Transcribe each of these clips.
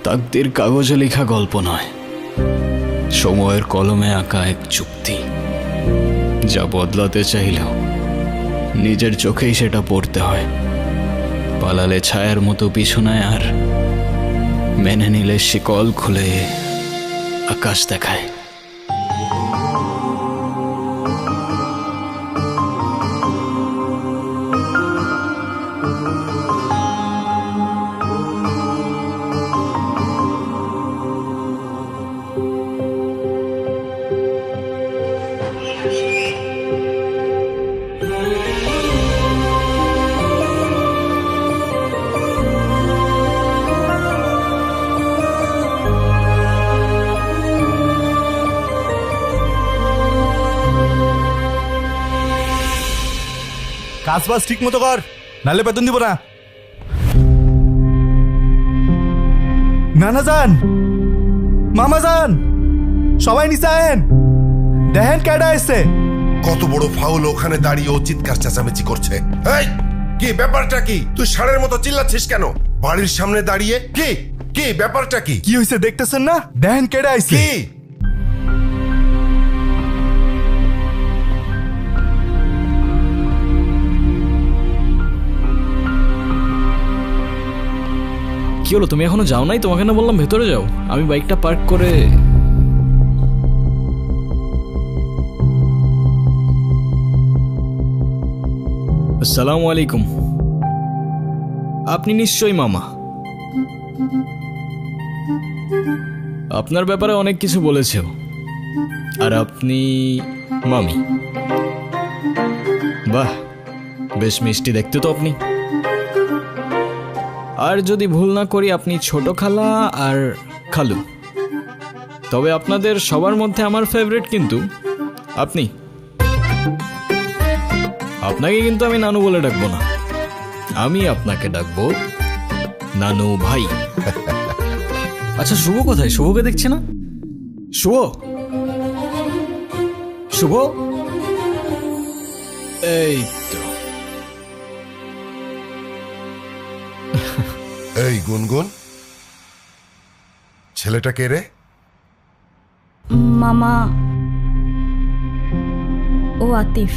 তাকদীর কাগজে লেখা গল্প নয়, সময়ের কলমে আঁকা এক চুক্তি, যা বদলাতে চাইলেও নিজের চোখেই সেটা পড়তে হয়। পালালে ছায়ার মতো পিছনে, আর মেনে নিলে শিকল খুলে আকাশ দেখায়। কাজ বাজ ঠিক মতো কর, নাহলে বেতন দিব না। নানা যান, মামা যান, সবাই নিচে আয়েন, দেখেন কেডা এসছে। কত বড় ফাউল, ওখানে দাঁড়িয়ে ও চিৎকার চেঁচামেচি করছে। এই কি ব্যাপারটা কি? তুই ষাঁড়ের মতো চিল্লাচ্ছিস কেন বাড়ির সামনে দাঁড়িয়ে? কি কি ব্যাপারটা কি? কি হয়েছে দেখতেছেন না? দেখেন কেডা আইছে। কি কি হলো, তুমি এখনো যাও নাই? তোমাকে না বললাম ভেতরে যাও। আমি বাইকটা পার্ক করে। আসসালামু আলাইকুম। আপনি নিশ্চয়ই মামা। আপনার ব্যাপারে অনেক কিছু বলেছে। আর আপনি মামি। বাহ, বেশ মিষ্টি দেখতে তো আপনি। আর যদি ভুল না করি আপনি ছোট খালা আর খালু। তবে আপনাদের সবার মধ্যে আমার ফেভারিট কিন্তু আপনি। আপনাকে কিন্তু আমি নানু বলে ডাকবো না, আমি আপনাকে ডাকবো নানু ভাই। আচ্ছা, শুভ কোথায়? শুভকে দেখছে না? শুভ, শুভ, এই তো। এই গুনগুন, ছেলেটা কে রে? মামা, ও আতিফ।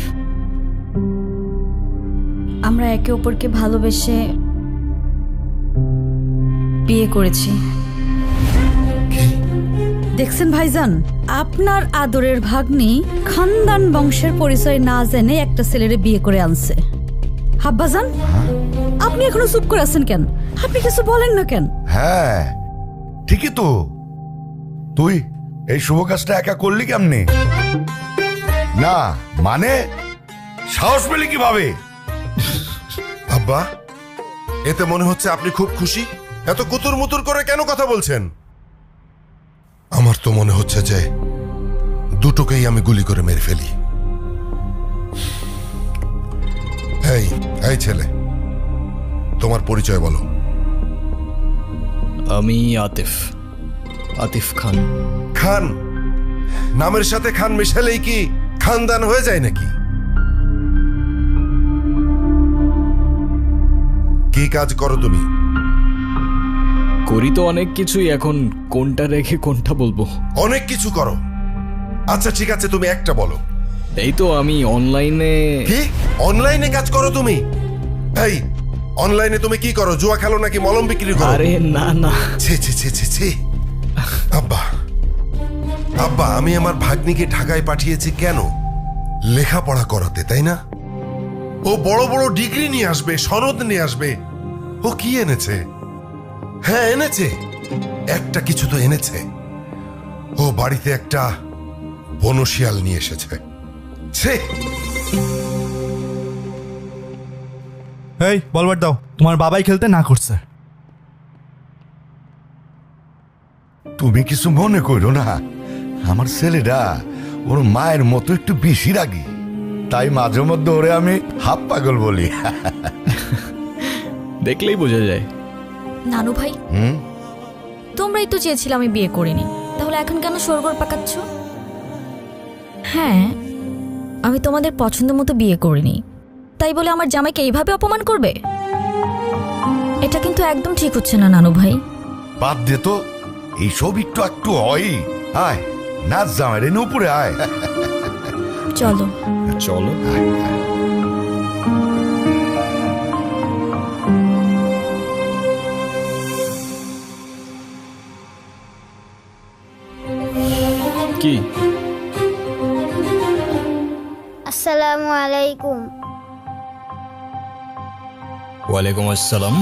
আমরা একে অপরকে ভালোবেসে বিয়ে করেছি। দেখছেন ভাইজান, আপনার আদরের ভাগ্নি খানদান বংশের পরিচয় না জেনে একটা ছেলেরে বিয়ে করে আনছে। হাব্বাজান, আপনি এখনো চুপ করে আছেন কেন? আপনি কিছু বলেন না কেন? হ্যাঁ ঠিকই তো, তুই এই শুভ কাজটা একা করলি কেমনে? না মানে সাহস পেলি কিভাবে? আব্বা, এতে মনে হচ্ছে আপনি খুব খুশি। এত কুতুর মুতুর করে কেন কথা বলছেন? আমার তো মনে হচ্ছে যে দুটোকেই আমি গুলি করে মেরে ফেলি। এই এই ছেলে, তোমার পরিচয় বলো। আমি আতিফ, আতিফ খান। খান? নামের সাথে খান মেশালেই কি খানদান হয়ে যায় নাকি? কি কাজ করো তুমি? করি তো অনেক কিছুই, এখন কোনটা রেখে কোনটা বলবো? অনেক কিছু করো। আচ্ছা ঠিক আছে, তুমি একটা বলো। এই তো আমি অনলাইনে। কি অনলাইনে কাজ করো তুমি? এই অনলাইনে তুমি কি করো? জুয়া খেলো নাকি মলম বিক্রি করো? আরে না না। ছি ছি ছি ছি ছি। আব্বা, আব্বা, আমি আমার ভাগ্নিকে ঢাকায় পাঠিয়েছি কেন? লেখাপড়া করাতে, তাই না? ও বড় বড় ডিগ্রি নিয়ে আসবে, সনদ নিয়ে আসবে। ও কি এনেছে? হ্যাঁ এনেছে, একটা কিছু তো এনেছে। ও বাড়িতে একটা বনশিয়াল নিয়ে এসেছে। ছে। এই বলবার দাও, তোমার বাবাই খেলতে না করছে। তুমি কিছু মনে করো না, আমার ছেলেটা ওর মায়ের মতো একটু বেশি রাগী, তাই মাঝে মধ্যে ওরে আমি হাফ পাগল বলি। দেখলেই বোঝা যায়। নানু ভাই, তোমরাই তো চেয়েছিলে আমি বিয়ে করিনি, তাহলে এখন কেন সরগর পাকাচ্ছ? হ্যাঁ, আমি তোমাদের পছন্দ মতো বিয়ে করিনি, তাই বলে আমার জামাইকে এইভাবে অপমান করবে? এটা কিন্তু একদম ঠিক হচ্ছে না নানু ভাই। বাদ দে তো, এইসব একটু একটু হয়। আয় নাচ জামাই রে, উপরে আয়। চলো। চলো। কি? আসসালামু আলাইকুম। ওয়ালাইকুম আসসালাম।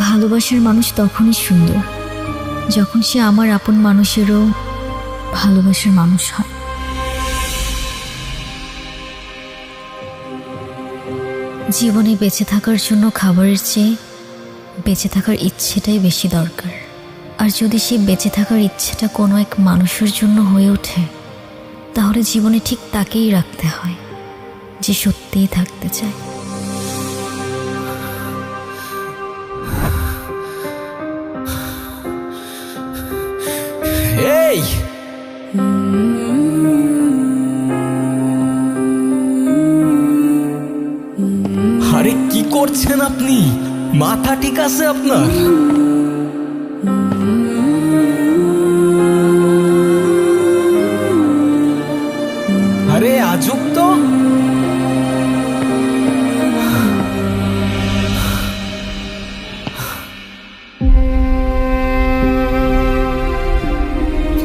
ভালোবাসার মানুষ তখনই সুন্দর যখন সে আমার আপন মানুষেরও ভালোবাসার মানুষ হয়। জীবনে বেঁচে থাকার জন্য খাবারের চেয়ে বেঁচে থাকার ইচ্ছেটাই বেশি দরকার। আর যদি সেই বেঁচে থাকার ইচ্ছেটা কোনো এক মানুষের জন্য হয়ে ওঠে, তাহলে জীবনে ঠিক তাকেই রাখতে হয় যে সত্যিই থাকতে চায়। এই আরে কি করছেন আপনি? মাথা ঠিক আছে আপনার? আরে আজব তো।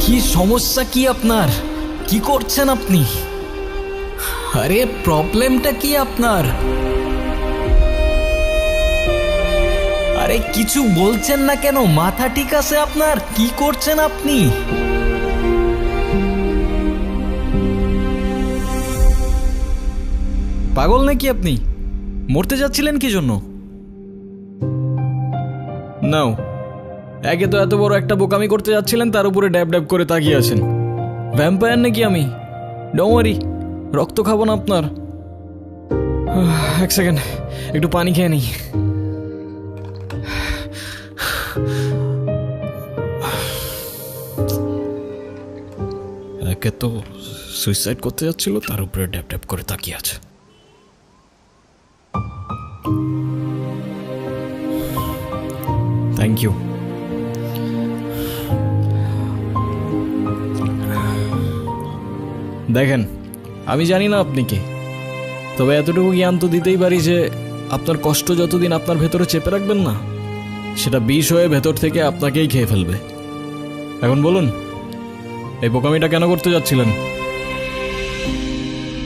কি সমস্যা কি আপনার? কি করছেন আপনি? আরে প্রবলেমটা কি আপনার? আরে কিছু বলছেন না কেন? মাথা ঠিক আছে আপনার? কি করছেন আপনি? পাগল নাকি আপনি? মরতে যাচ্ছিলেন কি জন্য? নাও, একে তো এত বড় একটা বোকামি করতে যাচ্ছিলেন, তার উপরে ড্যাব ড্যাব করে তাকিয়ে আছেন। ভ্যাম্পায়ার নাকি আমি? ডোন্ট ওয়ারি, রক্ত খাবো না আপনার। এক সেকেন্ড, একটু পানি খেয়ে নিই। একে তো সুইসাইড করতে যাচ্ছিল, তার উপরে ড্যাব ড্যাব করে তাকিয়ে আছে। Thank you. দেখেন, আমি জানি না আপনি কে, তবে এতটুকু জ্ঞান তো দিতেই পারি যে আপনার কষ্ট যতদিন আপনার ভেতরে চেপে রাখবেন না, সেটা বিষ হয়ে ভেতর থেকে আপনাকেই খেয়ে ফেলবে। এখন বলুন, এই বোকামিটা কেন করতে যাচ্ছিলেন?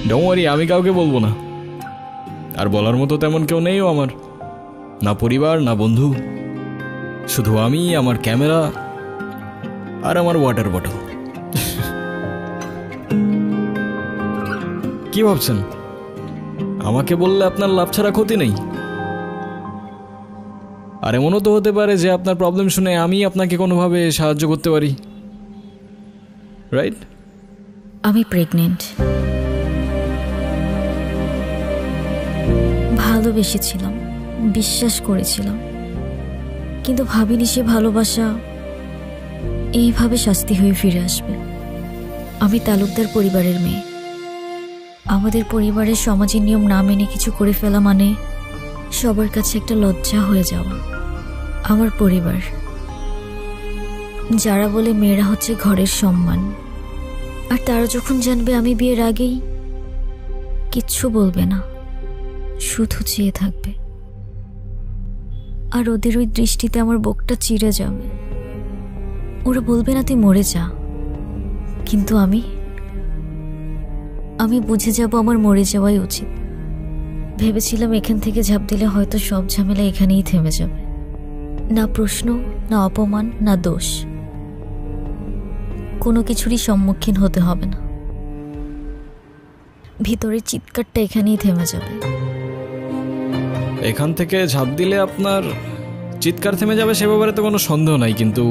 ডোন্ট ওয়ারি, আমি কাউকে বলবো না। আর বলার মতো তেমন কেউ নেইও আমার, না পরিবার না বন্ধু, শুধু আমি, আমার ক্যামেরা আর আমার ওয়াটার বটল। কি ভাবছেন আমাকে বললে আপনার লাভ ছাড়া ক্ষতি নেই? আর এমনও তো হতে পারে যে আপনার প্রবলেম শুনে আমি আপনাকে কোনোভাবে সাহায্য করতে পারি, রাইট? আমি প্রেগনেন্ট। ভালোবেসেছিলাম, বিশ্বাস করেছিলাম, কিন্তু ভাবিনি সে ভালোবাসা এইভাবে শাস্তি হয়ে ফিরে আসবে। আমি তালুকদার পরিবারের মেয়ে। আমাদের পরিবারের সমাজের নিয়ম না মেনে কিছু করে ফেলা মানে সবার কাছে একটা লজ্জা হয়ে যাওয়া। আমার পরিবার, যারা বলে মেয়েরা হচ্ছে ঘরের সম্মান, আর তারা যখন জানবে আমি বিয়ের আগেই, কিচ্ছু বলবে না, শুধু চেয়ে থাকবে। আর ওদের ওই দৃষ্টিতে আমার বুকটা চিড়ে যাবে। ওরা বলবে না তুই মরে যা, কিন্তু আমি বুঝে যাব আমার মরে যাওয়াই উচিত। ভেবেছিলাম এখান থেকে ঝাঁপ দিলে হয়তো সব ঝামেলা এখানেই থেমে যাবে, না প্রশ্ন, না অপমান, না দোষ, কোনো কিছুরই সম্মুখীন হতে হবে না। ভিতরের চিৎকারটা এখানেই থেমে যাবে। এখান থেকে ঝাঁপ দিলে আপনার চিৎকার থেমে যাবে সে ব্যাপারে তো কোনো সন্দেহ নাই, কিন্তু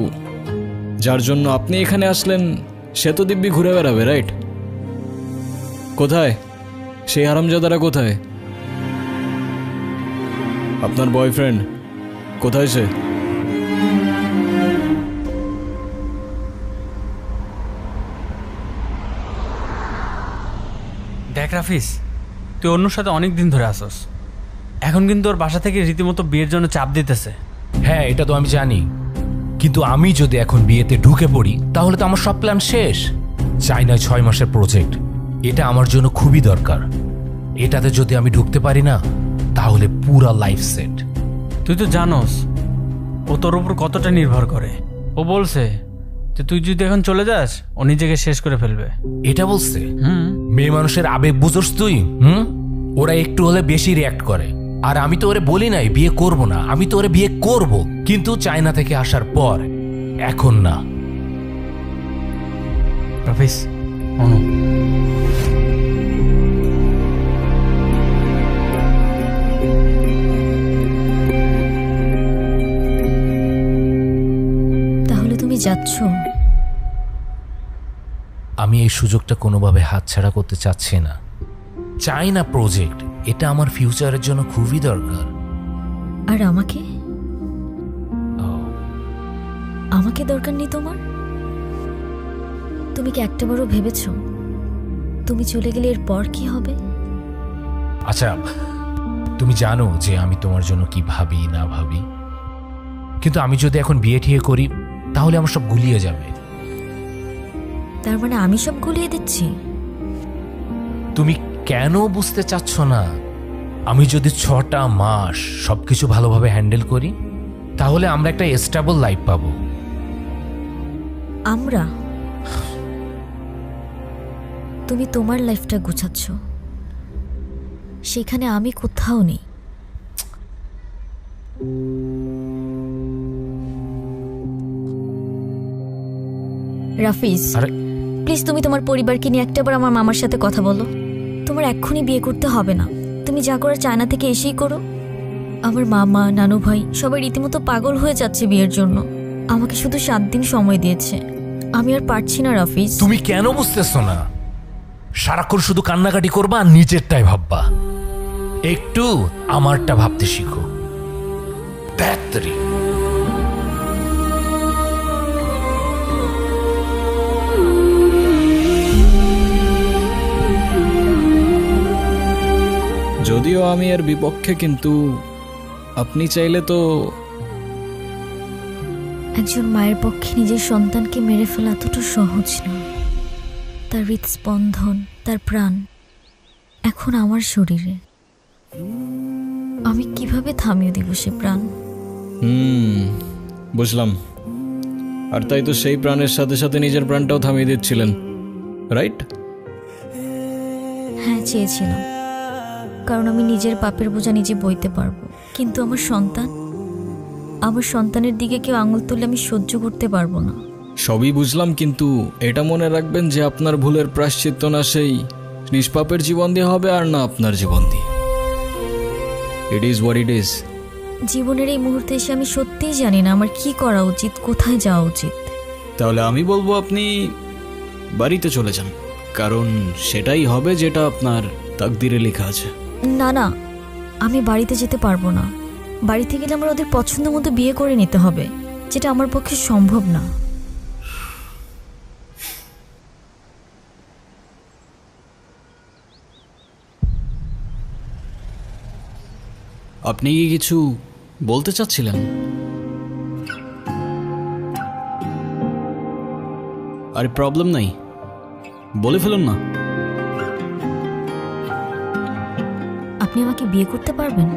যার জন্য আপনি এখানে আসলেন সে তো দিব্যি ঘুরে বেড়াবে, রাইট? কোথায় সেই হারামজাদারা? কোথায় আপনার বয়ফ্রেন্ড? কোথায় সে? দেখ রাফিস, তুই অন্যর সাথে অনেক দিন ধরে আসস, এখন কিন্তু ওর বাসা থেকে রীতিমতো বিয়ের জন্য চাপ দিতেছে। হ্যাঁ, এটা তো আমি জানি, কিন্তু আমি যদি এখন বিয়েতে ঢুকে পড়ি তাহলে তো আমার সব প্ল্যান শেষ। চাইনায় 6 মাসের প্রজেক্ট, এটা আমার জন্য খুবই দরকার। এটাতে যদি আমি ঢুকতে পারি না তাহলে পুরা লাইফ সেট। তুই তো জানোস ও তোর উপর কতটা নির্ভর করে। ও বলছে যে তুই যদি এখন চলে যাস ও নিজেকে শেষ করে ফেলবে। এটা বলছে? হুম। মেয়ে মানুষের আবেগ বুঝোস তুই? ওরা একটু হলে বেশি রিয়াক্ট করে। আর আমি তো ওরে বলি নাই বিয়ে করব না, আমি তো ওরে বিয়ে করব, কিন্তু চায়না থেকে আসার পর, এখন না। রাফিস, অনু, তাহলে তুমি যাচ্ছ? আমি এই সুযোগটা কোনোভাবে হাতছাড়া করতে চাচ্ছি না। চাইনা প্রজেক্ট, এটা আমার ফিউচারের জন্য খুবই দরকার। আর আমাকে? আমাকে দরকার নেই তোমার? তুমি কি একটাবারও ভেবেছ তুমি চলে গেলে এরপর কি হবে? আচ্ছা, তুমি জানো যে আমি তোমার জন্য কি ভাবি না ভাবি, কিন্তু আমি যদি এখন বিয়ে ঠিয়ে করি তাহলে আমার সব গুলিয়ে যাবে। তার মানে আমি সব গুলিয়ে দিচ্ছি? তুমি কেন বুঝতে চাচ্ছ না? আমি যদি 6টা মাস সবকিছু ভালোভাবে হ্যান্ডেল করি তাহলে আমরা একটা স্টেবল লাইফ পাবো। আমরা? তুমি তোমার লাইফটা গুছাচ্ছ, সেখানে আমি কোথাও নেই। রাফিজ, প্লিজ তুমি তোমার পরিবারকে নিয়ে একটাবার আমার মামার সাথে কথা বলো। তোমার এক্ষুনি বিয়ে করতে হবে না, তুমি যা করার চায়না থেকে এসেই করো। আমার মামা, নানু ভাই সবাই রীতিমতো পাগল হয়ে যাচ্ছে বিয়ের জন্য। আমাকে শুধু 7 দিন সময় দিয়েছে, আমি আর পারছি না রাফিজ। তুমি কেন বুঝতেছো না? সারাক্ষণ শুধু কান্নাকাটি করবা আর নিজেরটাই ভাববা। একটু আমারটা ভাবতে শিখো। ব্যাটারি যদিও আমি এর বিপক্ষে, কিন্তু আপনি চাইলে তো। একজন মায়ের পক্ষে নিজের সন্তানকে মেরে ফেলা এতটা সহজ না। তার হৃদস্পন্দন, তার প্রাণ এখন আমার শরীরে। আমি কিভাবে থামিয়ে দিব সে প্রাণ? বুঝলাম। আর তাই তো সেই প্রাণের সাথে সাথে নিজের প্রাণটাও থামিয়ে দিচ্ছিলেন, রাইট? হ্যাঁ, চেয়েছিলাম, কারণ আমি নিজের পাপের বোঝা নিজে বইতে পারবো। কিন্তু আমার সন্তানের দিকে কেউ আঙুল তুললে আমি সহ্য করতে পারবো না। সবই বুঝলাম, কিন্তু এটা মনে রাখবেন যে আপনার ভুলের প্রায়শ্চিত্ত না সেই নিষ্পাপের জীবন দিয়ে হবে, আর না আপনার জীবন দিয়ে। It is what it is. জীবনের এই মুহূর্তে এসে আমি সত্যিই জানি না আমার কি করা উচিত, কোথায় যাওয়া উচিত। তাহলে আমি বলবো আপনি বাড়িতে চলে যান, কারণ সেটাই হবে যেটা আপনার তাকদিরে লেখা আছে। না না, আমি বাড়িতে যেতে পারবো না। বাড়িতে গেলে আমার ওদের পছন্দ মতো বিয়ে করে নিতে হবে, যেটা আমার পক্ষে সম্ভব না। আপনি কি কিছু বলতে চাচ্ছিলেন? আরে প্রবলেম নাই, বলে ফেলুন না। আপনি আমাকে বিয়ে করতে পারবেন?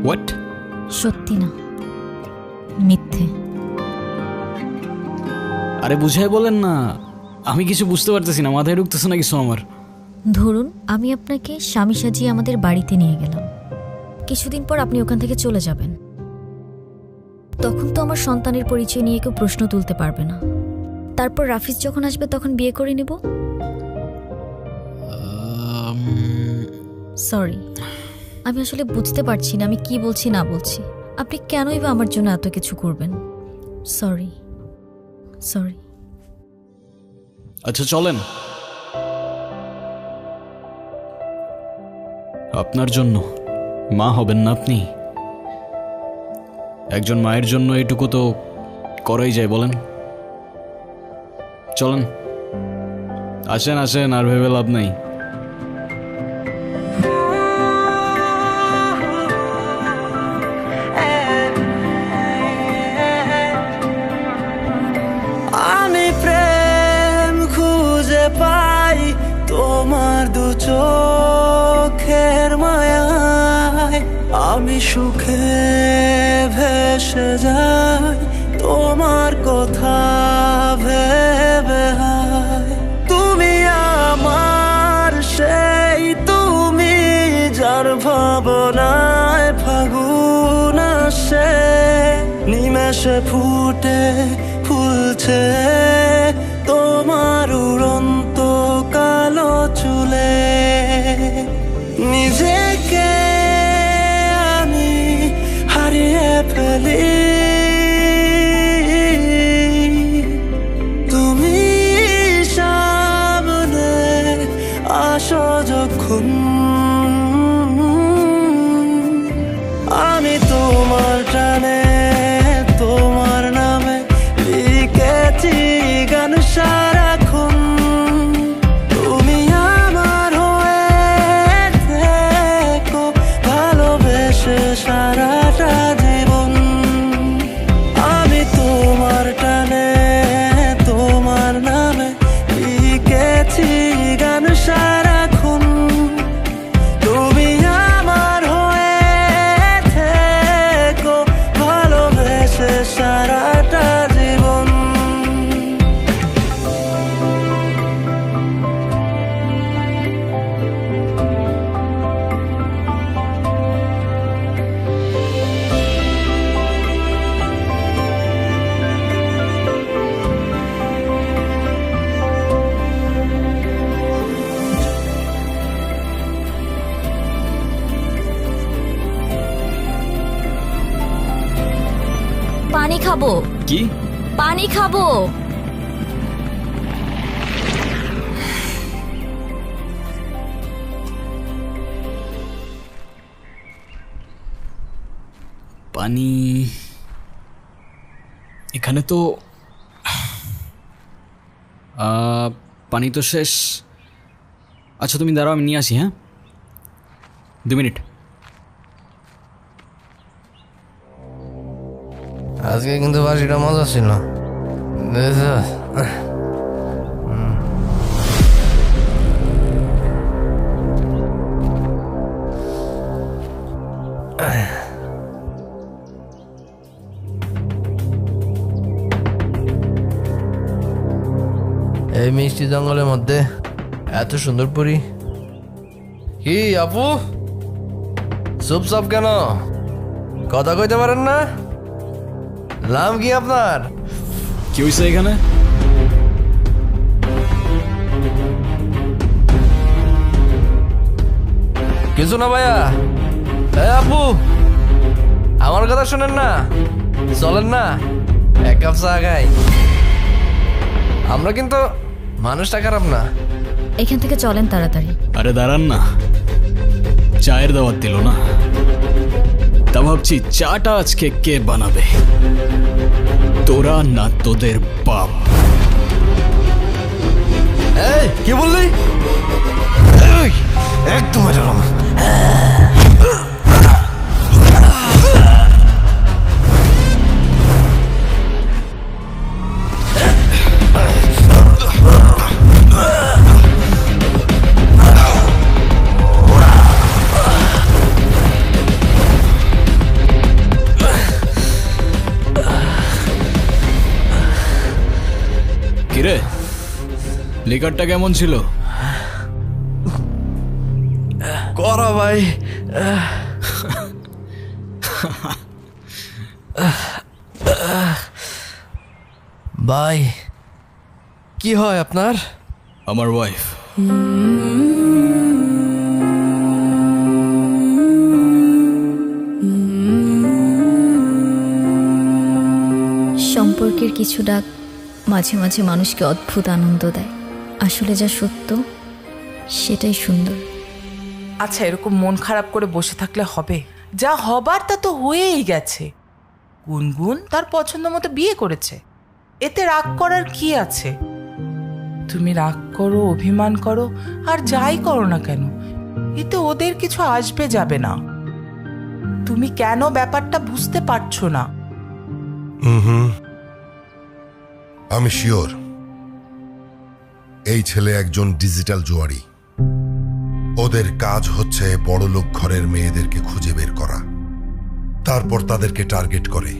হোয়াট? সত্যি না, মিথ্যে। আরে বুঝাই বলেন না, আমি কিছু বুঝতে পারতেছি না, মাথায় ঢুকতেছে না কিছু আমার। ধরুন আমি আপনাকে স্বামী সাজিয়ে আমাদের বাড়িতে নিয়ে গেলাম, কিছুদিন পর আপনি ওখান থেকে চলে যাবেন। তখন তো আমার সন্তানের পরিচয় নিয়ে কেউ প্রশ্ন তুলতে পারবে না। তারপর রাফিজ যখন আসবে তখন বিয়ে করে নেব। সরি, আমি আসলে বুঝতে পারছি না আমি কি বলছি না বলছি। আপনি কেনই বা আমার জন্য এত কিছু করবেন? সরি। আচ্ছা চলেন। আপনার জন্য মা হবেন না আপনি? একজন মায়ের জন্য এটুকু তো করাই যায়, বলেন? চলেন, আসেন আসেন, আর ভেবে লাভ নেই। আমি প্রেম খুঁজে পাই তোমার দু চোখের মায়ায়, আমি সুখে ভেসে যাই তোমার কথা ভেবে হায়। তুমি আমার সেই তুমি, যার ভাবনায় ফাগুন আসে, নিমেষে ফুটে ফুলছে তোমার উড়ন্ত কালো চুলে। নিজেকে আমি হারিয়ে ফেলি, তুমি সামনে আসো যখন, আমি তোমার টানে তোমার নামে লিখেছি গান সারাক্ষণ। তুমি আমার হয়ে থেকো ভালোবেসে সারাটা জীবন, আমি তোমার টানে তোমার নামে লিখেছি গান সারাক্ষণ। তুমি আমার হয়ে থেকো ভালোবেসে সারাটা জীবন। পানি খাবো, কি? পানি খাবো। পানি এখানে তো পানি তো শেষ। আচ্ছা তুমি দাঁড়াও, আমি নিয়ে আসি। হ্যাঁ, 2 মিনিট। আজকে কিন্তু বাসিটা মজা ছিল। এই মিষ্টি জঙ্গলের মধ্যে এত সুন্দর পরি। কি আপু, চুপচাপ কেন? কথা কইতে পারেন না? নাম কি আপনার? কি হয়েছে এখানে? কিছু না ভাইয়া। আপু আমার কথা শোনেন না, চলেন না এক কাপ চা খাই। আমরা কিন্তু মানুষটা খারাপ না। এখান থেকে চলেন তাড়াতাড়ি। আরে দাঁড়ান না, চায়ের দাওয়াত দিল না, তা ভাবছি চাটা আজকে কে বানাবে, তোরা না তোদের বাপ? এই কি বললি? একদম এরকম। কিরে, লিকারটা কেমন ছিল? করা ভাই। ভাই কি হয় আপনার? আমার ওয়াইফ। সম্পর্কের কিছু ডাক মাঝে মাঝে মানুষকে অদ্ভুত আনন্দ দেয়। আসলে যা সত্য সেটাই সুন্দর। আচ্ছা, এরকম মন খারাপ করে বসে থাকলে হবে? যা হবার তা তো হয়েই গেছে। গুনগুন তার পছন্দ মতো বিয়ে করেছে, এতে রাগ করার কি আছে? তুমি রাগ করো, অভিমান করো, আর যাই করো না কেন, এতে ওদের কিছু আসবে যাবে না। তুমি কেন ব্যাপারটা বুঝতে পারছো না? আমি শিওর এই ছেলে একজন ডিজিটাল জুয়ারি। ওদের কাজ হচ্ছে বড়লোক ঘরের মেয়েদেরকে খুঁজে বের করা, তারপর তাদেরকে টার্গেট করে।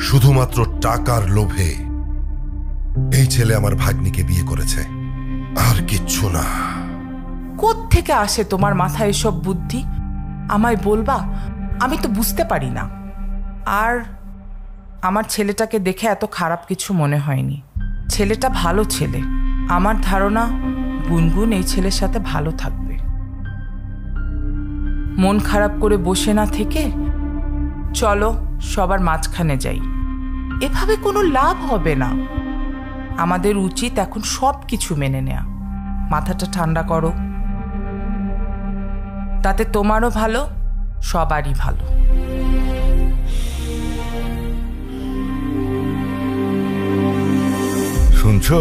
শুধুমাত্র টাকার লোভে এই ছেলে আমার ভাগ্নিকে বিয়ে করেছে, আর কিচ্ছু না। কোত্থেকে আসে তোমার মাথায় এসব বুদ্ধি? আমায় বলবা, আমি তো বুঝতে পারি না। আর আমার ছেলেটাকে দেখে এত খারাপ কিছু মনে হয়নি। ছেলেটা ভালো ছেলে। আমার ধারণা গুনগুন এই ছেলের সাথে ভালো থাকবে। মন খারাপ করে বসে না থেকে চলো সবার মাঝখানে যাই। এভাবে কোনো লাভ হবে না। আমাদের উচিত এখন সব কিছু মেনে নেয়া। মাথাটা ঠান্ডা করো, তাতে তোমারও ভালো, সবারই ভালো। শুনছো,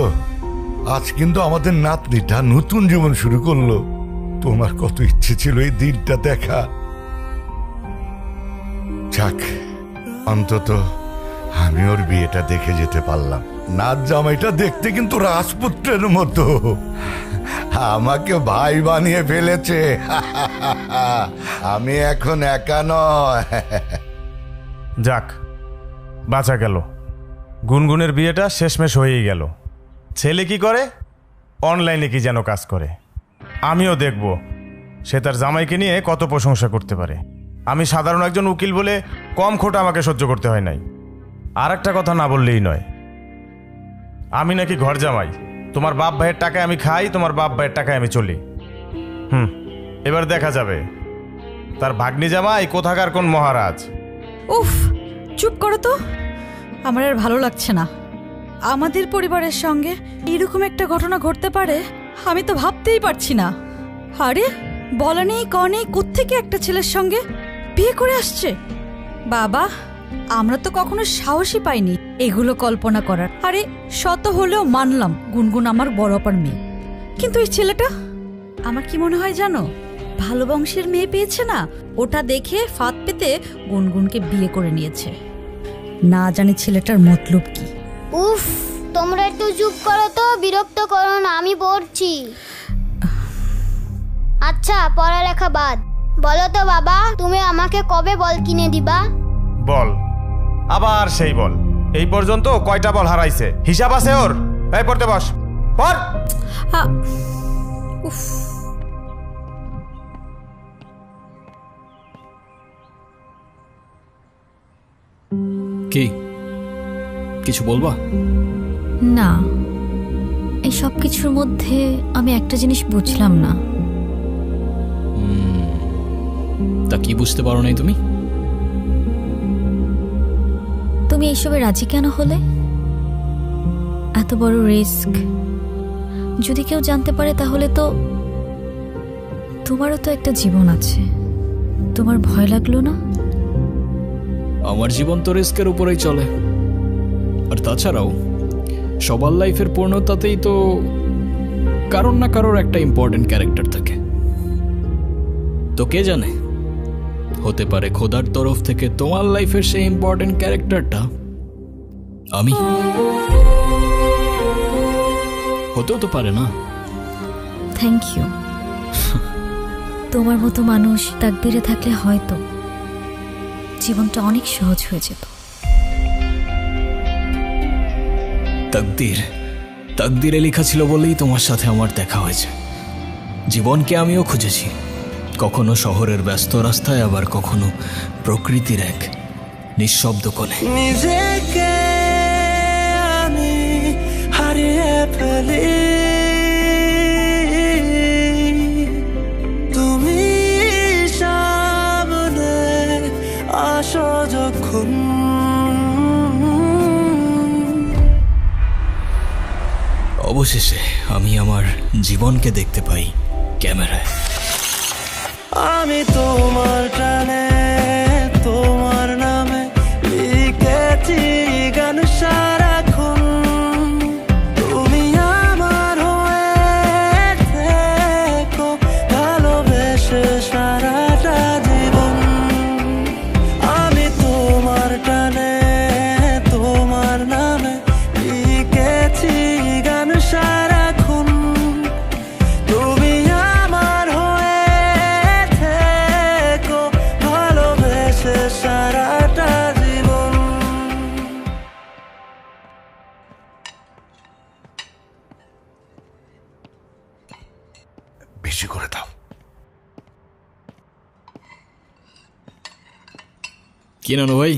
আজ কিন্তু আমাদের নাতনিটা নতুন জীবন শুরু করলো। তোমার কত ইচ্ছে ছিল এই দিনটা দেখা। যাক, অন্তত আমি ওর বিয়েটা দেখে যেতে পারলাম। নাচ জামাইটা দেখতে কিন্তু রাজপুত্রের মতো। আমাকে ভাই বানিয়ে ফেলেছে। আমি এখন একা নয়। যাক, বাঁচা গেল। গুনগুনের বিয়েটা শেষমেশ হয়েই গেল। ছেলে কি করে? অনলাইনে কি যেন কাজ করে। আমিও দেখব সে তার জামাইকে নিয়ে কত প্রশংসা করতে পারে। আমি সাধারণ একজন উকিল বলে কম খোটা আমাকে সহ্য করতে হয় নাই। আর একটা কথা না বললেই নয়, আমি নাকি ঘর জামাই। তোমার বাপ ভাইয়ের টাকায় আমি খাই, তোমার বাপ ভাইয়ের টাকায় আমি চলি। এবার দেখা যাবে তার ভাগ্নি জামাই কোথাকার কোন মহারাজ। উফ, চুপ করো তো। আমার আর ভালো লাগছে না। আমাদের পরিবারের সঙ্গে এরকম একটা ঘটনা ঘটতে পারে আমি তো ভাবতেই পারছি না। আরে বলা নেই ক নেই, কোত্থেকে একটা ছেলের সঙ্গে বিয়ে করে আসছে। বাবা, আমরা তো কখনো সাহসই পাইনি এগুলো কল্পনা করার। আরে শত হলেও মানলাম গুনগুন আমার বড় অপার মেয়ে, কিন্তু এই ছেলেটা আমার কি মনে হয় জানো, ভালো বংশের মেয়ে পেয়েছে না, ওটা দেখে ফাঁদ পেতে গুনগুনকে বিয়ে করে নিয়েছে। না জানি ছেলেটার মতলব কি। উফ, তোমরা একটু চুপ করো তো, বিরক্ত করো না, আমি পড়ছি। আচ্ছা, পড়ালেখা বাদ। বলো তো বাবা, তুমি আমাকে কবে বল কিনে দিবা? বল? আবার সেই বল। এই পর্যন্ত কয়টা বল হারাইছে হিসাব আছে ওর? এই পড়তে বস, পড়। উফ, কি কিছু বলবা? না, এই সব কিছুর মধ্যে আমি একটা জিনিস বুঝলাম না। তা কি বুঝতে পারো নাই তুমি? তুমি এইসবে রাজি কেন হলে? এত বড় রিস্ক যদি কেউ জানতে পারে তাহলে তো তোমারও তো একটা জীবন আছে। তোমার ভয় লাগলো না? আমার জীবন তো রিস্কের উপরেই চলে। আর তাছাড়াও সবার লাইফের পূর্ণতাতেই তো কারোর না কারোর একটা ইম্পর্টেন্ট ক্যারেক্টার থাকে। তো কে জানে, হতে পারে খোদার তরফ থেকে তোমার লাইফের সেই ইম্পর্টেন্ট ক্যারেক্টারটা আমি। হতেও তো পারে না। Thank you. তোমার মতো মানুষ তাকদিরে থাকলে হয়তো জীবনটা অনেক সহজ হয়ে যেত। তাকদিরে লেখা ছিল বলেই তোমার সাথে আমার দেখা হয়েছে। জীবনকে আমিও খুঁজেছি, কখনো শহরের ব্যস্ত রাস্তায়, আবার কখনো প্রকৃতির এক নিঃশব্দ কোণে। নিজেকে আমি হারিয়ে ফেলি, তুমি সামনে আসো যখন। অবশেষে আমি আমার জীবনকে দেখতে পাই ক্যামেরায়। আমি তোমার টানে তোমার নামে লিখেছি গান সারাক্ষণ। তুমি বেশি করে দাও। কি নানু ভাই?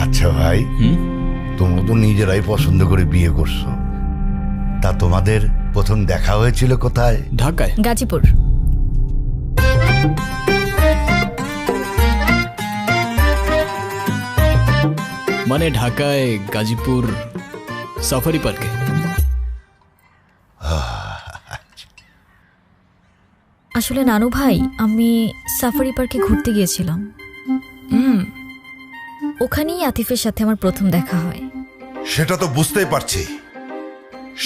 আচ্ছা ভাই, তোমরা তো নিজেরাই পছন্দ করে বিয়ে করছো, তা তোমাদের প্রথম দেখা হয়েছিল কোথায়? ঢাকায়। গাজীপুর। মানে ঢাকায় গাজীপুর সাফারি পার্কে। আসলে নানু ভাই, আমি সাফারি পার্কে ঘুরতে গিয়েছিলাম। ওখানেই আতিফের সাথে আমার প্রথম দেখা হয়। সেটা তো বুঝতেই পারছি।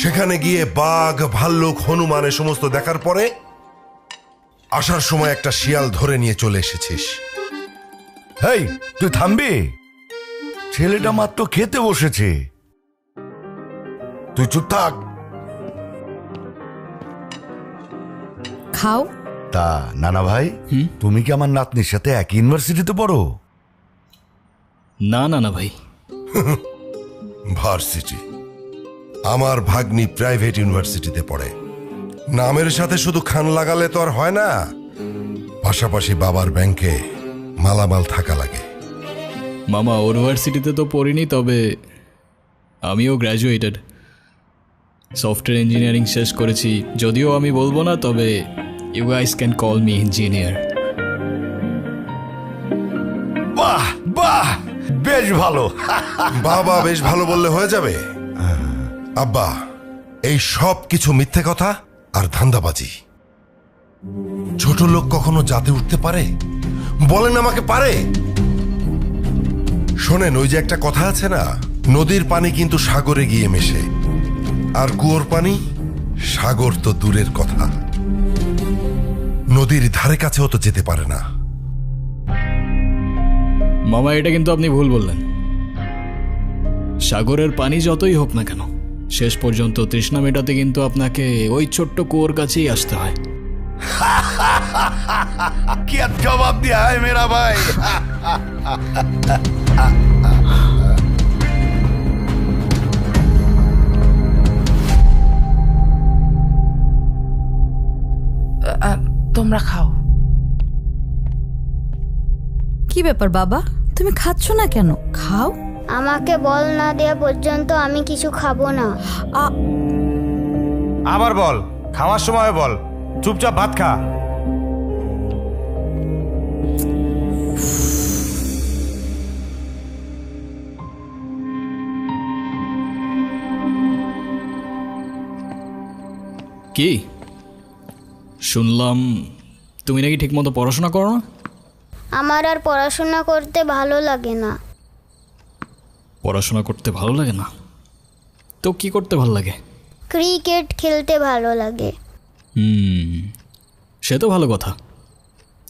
সেখানে গিয়ে বাঘ, ভাল্লুক, হনুমান এ সমস্ত দেখার পরে আসার সময় একটা শিয়াল ধরে নিয়ে চলে এসেছিস। হেই, তুই থামবি? ছেলেটা মাত্র খেতে বসেছে, তুই চুপ থাক। খাও। তা নানা ভাই, তুমি কি আমার নাতনির সাথে একই ইউনিভার্সিটিতে পড়ো? না নানা ভাই। ভার্সিটি? আমার ভাগ্নি প্রাইভেট ইউনিভার্সিটিতে পড়ে। নামের সাথে শুধু খান লাগালে তো আর হয় না, পাশাপাশি বাবার ব্যাংকে মালামাল থাকা লাগে। মামা ইউনিভার্সিটিতে তো পড়িনি, তবে আমিও গ্র্যাজুয়েটেড, সফটওয়্যার ইঞ্জিনিয়ারিং শেষ করেছি। যদিও আমি বলবো না, তবে you guys can call me engineer. বাহ বাহ, বেশ ভালো। বাবা বেশ ভালো বললে হয়ে যাবে? আব্বা, এই সব কিছু মিথ্যে কথা আর ধান্দাবাজি। ছোট লোক কখনো জাতে উঠতে পারে? বলেন আমাকে পারে? শোনেন, ওই যে একটা কথা আছে না, নদীর পানি কিন্তু সাগরে গিয়ে মেশে, আর কুয়োর পানি সাগর তো দূরের কথা, নদীর ধারে কাছেও তো যেতে পারে না। মামা, এটা কিন্তু আপনি ভুল বললেন। সাগরের পানি যতই হোক না কেন, শেষ পর্যন্ত তৃষ্ণা মেটাতে কিন্তু আপনাকে ওই ছোট্ট কুয়োর কাছেই আসতে হয়। কি আর জবাব দিয়া হয় মেরা ভাই। তোমরা খাও। কি ব্যাপার বাবা, তুমি খাচ্ছ না কেন? খাও। আমাকে বল না দেওয়া পর্যন্ত আমি কিছু খাবো না। আবার বল, খাওয়ার সময় বল, চুপচাপ ভাত খা। কি শুনলাম তুমি নাকি ঠিকমতো পড়াশোনা করো না? আমার আর পড়াশোনা করতে ভালো লাগে না। পড়াশোনা করতে ভালো লাগে না? তো কি করতে ভালো লাগে? ক্রিকেট খেলতে ভালো লাগে। সে তো ভালো কথা,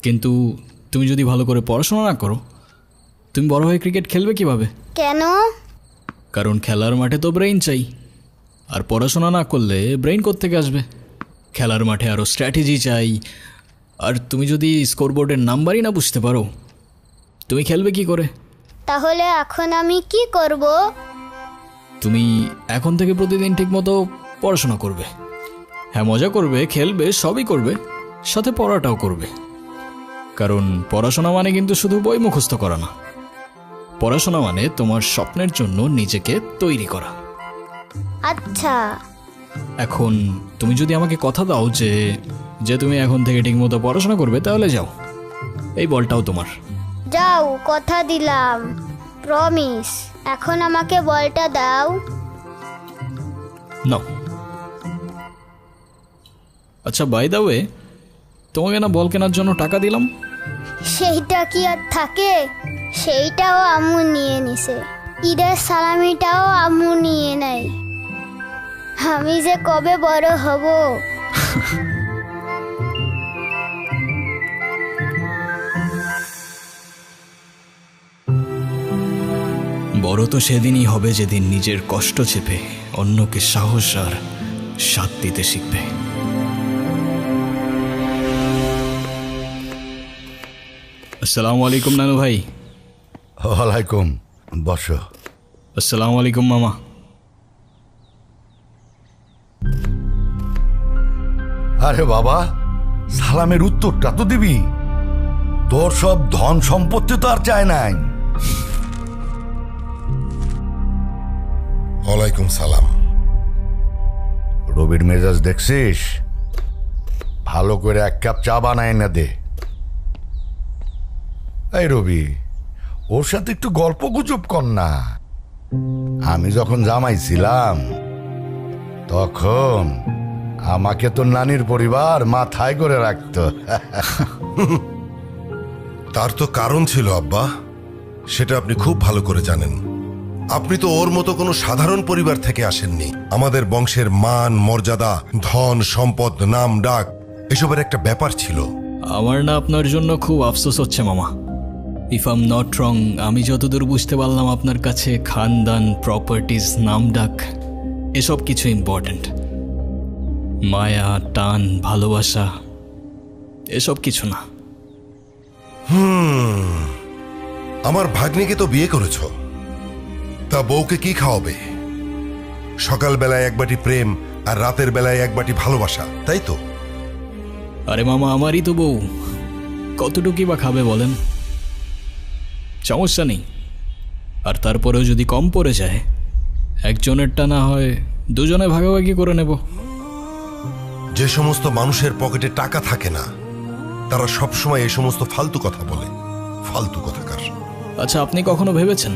কিন্তু তুমি যদি ভালো করে পড়াশোনা না করো, তুমি বড় হয়ে ক্রিকেট খেলবে কিভাবে? কেন? কারণ খেলার মাঠে তো ব্রেইন চাই, আর পড়াশোনা না করলে ব্রেইন কোত্থেকে আসবে? খেলার মাঠে আরও স্ট্র্যাটেজি চাই, আর তুমি যদি স্কোরবোর্ডের নাম্বারই না বুঝতে পারো, তুমি খেলবে কি করে? তাহলে এখন আমি কি করব? তুমি এখন থেকে প্রতিদিন ঠিকমতো পড়াশোনা করবে। হ্যাঁ, মজা করবে, খেলবে, সবই করবে, সাথে পড়াটাও করবে। কারণ পড়াশোনা মানে কিন্তু শুধু বই মুখস্থ করা না, পড়াশোনা মানে তোমার স্বপ্নের জন্য নিজেকে তৈরি করা। আচ্ছা, এখন তুমি যদি আমাকে কথা দাও যে যে তুমি এখন থেকে ঠিকমতো পড়াশোনা করবে, তাহলে যাও, এই বলটাও তোমার। যাও, কথা দিলাম, প্রমিস। এখন আমাকে বলটা দাও। নাও। আচ্ছা, বাই দা ওয়ে, তোমাকে না বল কেনার জন্য টাকা দিলাম? সেইটা কি আর থাকে? সেইটাও আম্মু নিয়ে নিছে। ঈদের সালামিটাও আম্মু নিয়ে নেয়। আমি যে কবে বড় হব। বড় তো সেদিনই হবে যেদিন নিজের কষ্ট চেপে অন্যকে সাহস আর সাথ দিতে শিখবে। আসসালামু আলাইকুম নানু ভাই। ওয়ালাইকুম, বসো। আসসালামু আলাইকুম মামা। আরে বাবা, সালামের উত্তরটা তো দিবি। তোর সব ধন সম্পত্তি তো আর চায় নাই। ওয়ালাইকুম সালাম। রবির মেজাজ দেখছিস? ভালো করে এক কাপ চা বানায় না দে। এই রবি, ওর সাথে একটু গল্প গুজব কর না। আমি যখন জামাই ছিলাম তখন আমাকে তো নানির পরিবার মাথায় করে রাখতো। তার তো কারণ ছিল আব্বা, সেটা আপনি খুব ভালো করে জানেন। আপনি তো ওর মতো কোনো সাধারণ পরিবার থেকে আসেননি। আমাদের বংশের মান মর্যাদা, ধন সম্পদ, নাম ডাক এসবের একটা ব্যাপার ছিল। আমার না আপনার জন্য খুব আফসোস হচ্ছে মামা। If I am not wrong, আমি যতদূর বুঝতে পারলাম আপনার কাছে খানদান, প্রপার্টিজ, নাম ডাক এসব কিছু ইম্পর্ট্যান্ট। মায়া, টান, ভালোবাসা এসব কিছু না। আমার ভাগ্নিকে তো বিয়ে করেছ, তা বউকে কি খাওয়াবে? সকাল বেলায় এক বাটি প্রেম আর রাতের বেলায় এক বাটি ভালোবাসা, তাই তো? আরে মামা, আমারই তো বউ, কতটুকুই বা খাবে বলেন? সমস্যা নেই। আর তারপরেও যদি কম পড়ে যায়, একজনেরটা না হয় দুজনে ভাগাভাগি করে নেব। যে সমস্ত মানুষের পকেটে টাকা থাকে না, তারা সবসময় এই সমস্ত ফালতু কথা বলে। ফালতু কথাকার। আচ্ছা, আপনি কখনো ভেবেছেন,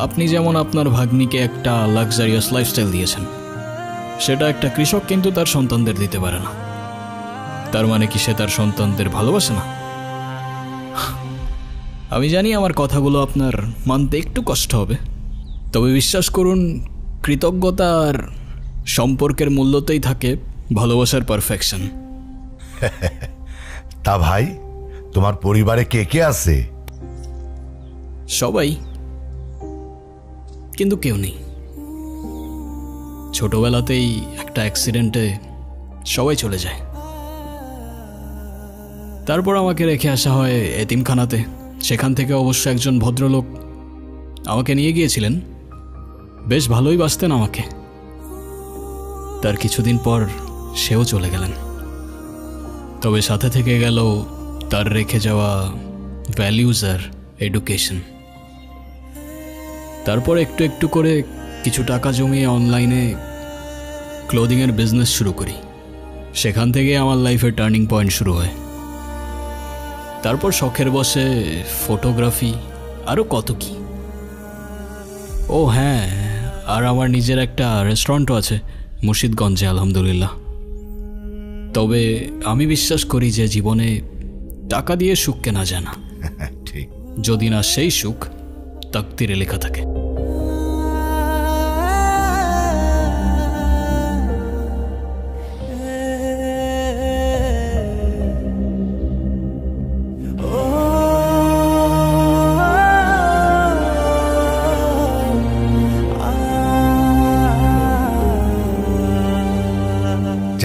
আপনি যেমন আপনার ভাগ্নিকে একটা লাক্সারিয়াস লাইফস্টাইল দিয়েছেন, সেটা একটা কৃষক কিন্তু তার সন্তানদের দিতে পারে না। তার মানে কি সে তার সন্তানদের ভালোবাসে না? আমি জানি আমার কথাগুলো আপনার মানতে একটু কষ্ট হবে, তবে বিশ্বাস করুন, কৃতজ্ঞতা আর সম্পর্কের মূল্যতেই থাকে ভালোবাসার পারফেকশন। তা ভাই, তোমার পরিবারে কে কে আছে? সবাই, কিন্তু কেউ নেই। ছোটবেলাতেই একটা অ্যাক্সিডেন্টে সবাই চলে যায়। তারপর আমাকে রেখে আসা হয় এতিমখানাতে। সেখান থেকে অবশ্য একজন ভদ্রলোক আমাকে নিয়ে গিয়েছিলেন, বেশ ভালোই বাসতেন আমাকে। তার কিছুদিন পর সেও চলে গেলেন, তবে সাথে থেকে গেল তার রেখে যাওয়া ভ্যালিউজ আর এডুকেশন। তারপর একটু একটু করে কিছু টাকা জমিয়ে অনলাইনে ক্লোদিংয়ের বিজনেস শুরু করি। সেখান থেকে আমার লাইফের টার্নিং পয়েন্ট শুরু হয়। তারপর শখের বসে ফটোগ্রাফি, আরও কত কি। ও হ্যাঁ, আর আমার নিজের একটা রেস্টুরেন্টও আছে মুর্শিদগঞ্জে, আলহামদুলিল্লাহ। তবে আমি বিশ্বাস করি যে জীবনে টাকা দিয়ে সুখ কেনা যায় না, ঠিক, যদি না সেই সুখ তাকদিরে লেখা থাকে।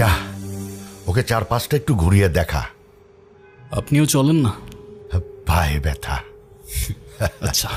যা, ওকে চার পাঁচটা একটু ঘুরিয়ে দেখা। আপনিও চলেন না? পায়ে ব্যথা। আচ্ছা।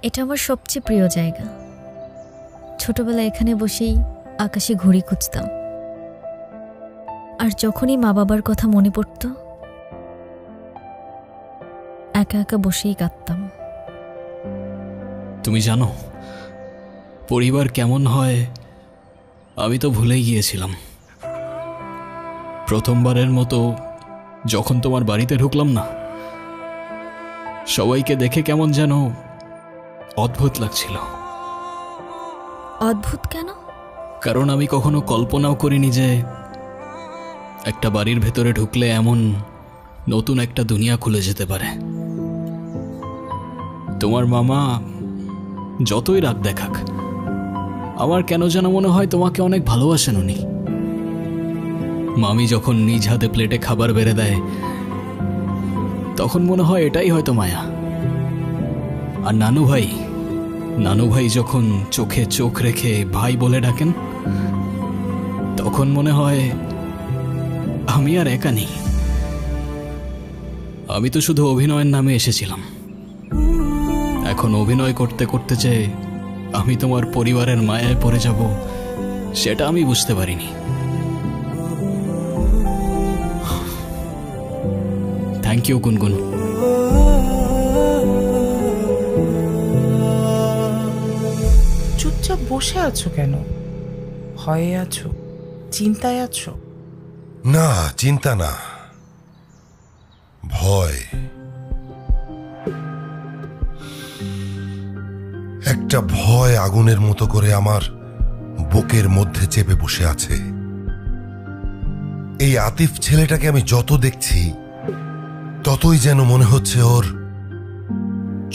এটা আমার সবচেয়ে প্রিয় জায়গা। ছোটবেলায় এখানে বসেই আকাশে ঘুড়ি খুঁজতাম, আর যখনই মা বাবার কথা মনে পড়ত একা একা বসেই কাঁদতাম। তুমি জানো পরিবার কেমন হয় আমি তো ভুলেই গিয়েছিলাম। প্রথমবারের মতো যখন তোমার বাড়িতে ঢুকলাম না, সবাইকে দেখে কেমন যেন অদ্ভুত লাগছিল। অদ্ভুত কেন? কারণ আমি কখনো কল্পনাও করিনি যে একটা বাড়ির ভেতরে ঢুকলে এমন নতুন একটা দুনিয়া খুলে যেতে পারে। তোমার মামা যতই রাগ দেখাক, আমার কেন যেন মনে হয় তোমাকে অনেক ভালোবাসেন উনি। মামি যখন নিজ হাতে প্লেটে খাবার বেড়ে দেয়, তখন মনে হয় এটাই হয়তো মায়া। আর নানু ভাই যখন চোখে চোখ রেখে ভাই বলে ডাকেন, তখন মনে হয় আমি আর একা নেই। আমি তো শুধু অভিনয়ের নামে এসেছিলাম। এখন অভিনয় করতে করতে যে আমি তোমার পরিবারের মায়ায় পড়ে যাব, সেটা আমি বুঝতে পারিনি। থ্যাংক ইউ গুনগুন। চুপচাপ বসে আছো কেন? ভয়ে আছো? চিন্তায় আছো? না, চিন্তা না, ভয়। একটা ভয় আগুনের মতো করে আমার বুকের মধ্যে চেপে বসে আছে। এই আতিফ ছেলেটাকে আমি যত দেখছি, ততই যেন মনে হচ্ছে ওর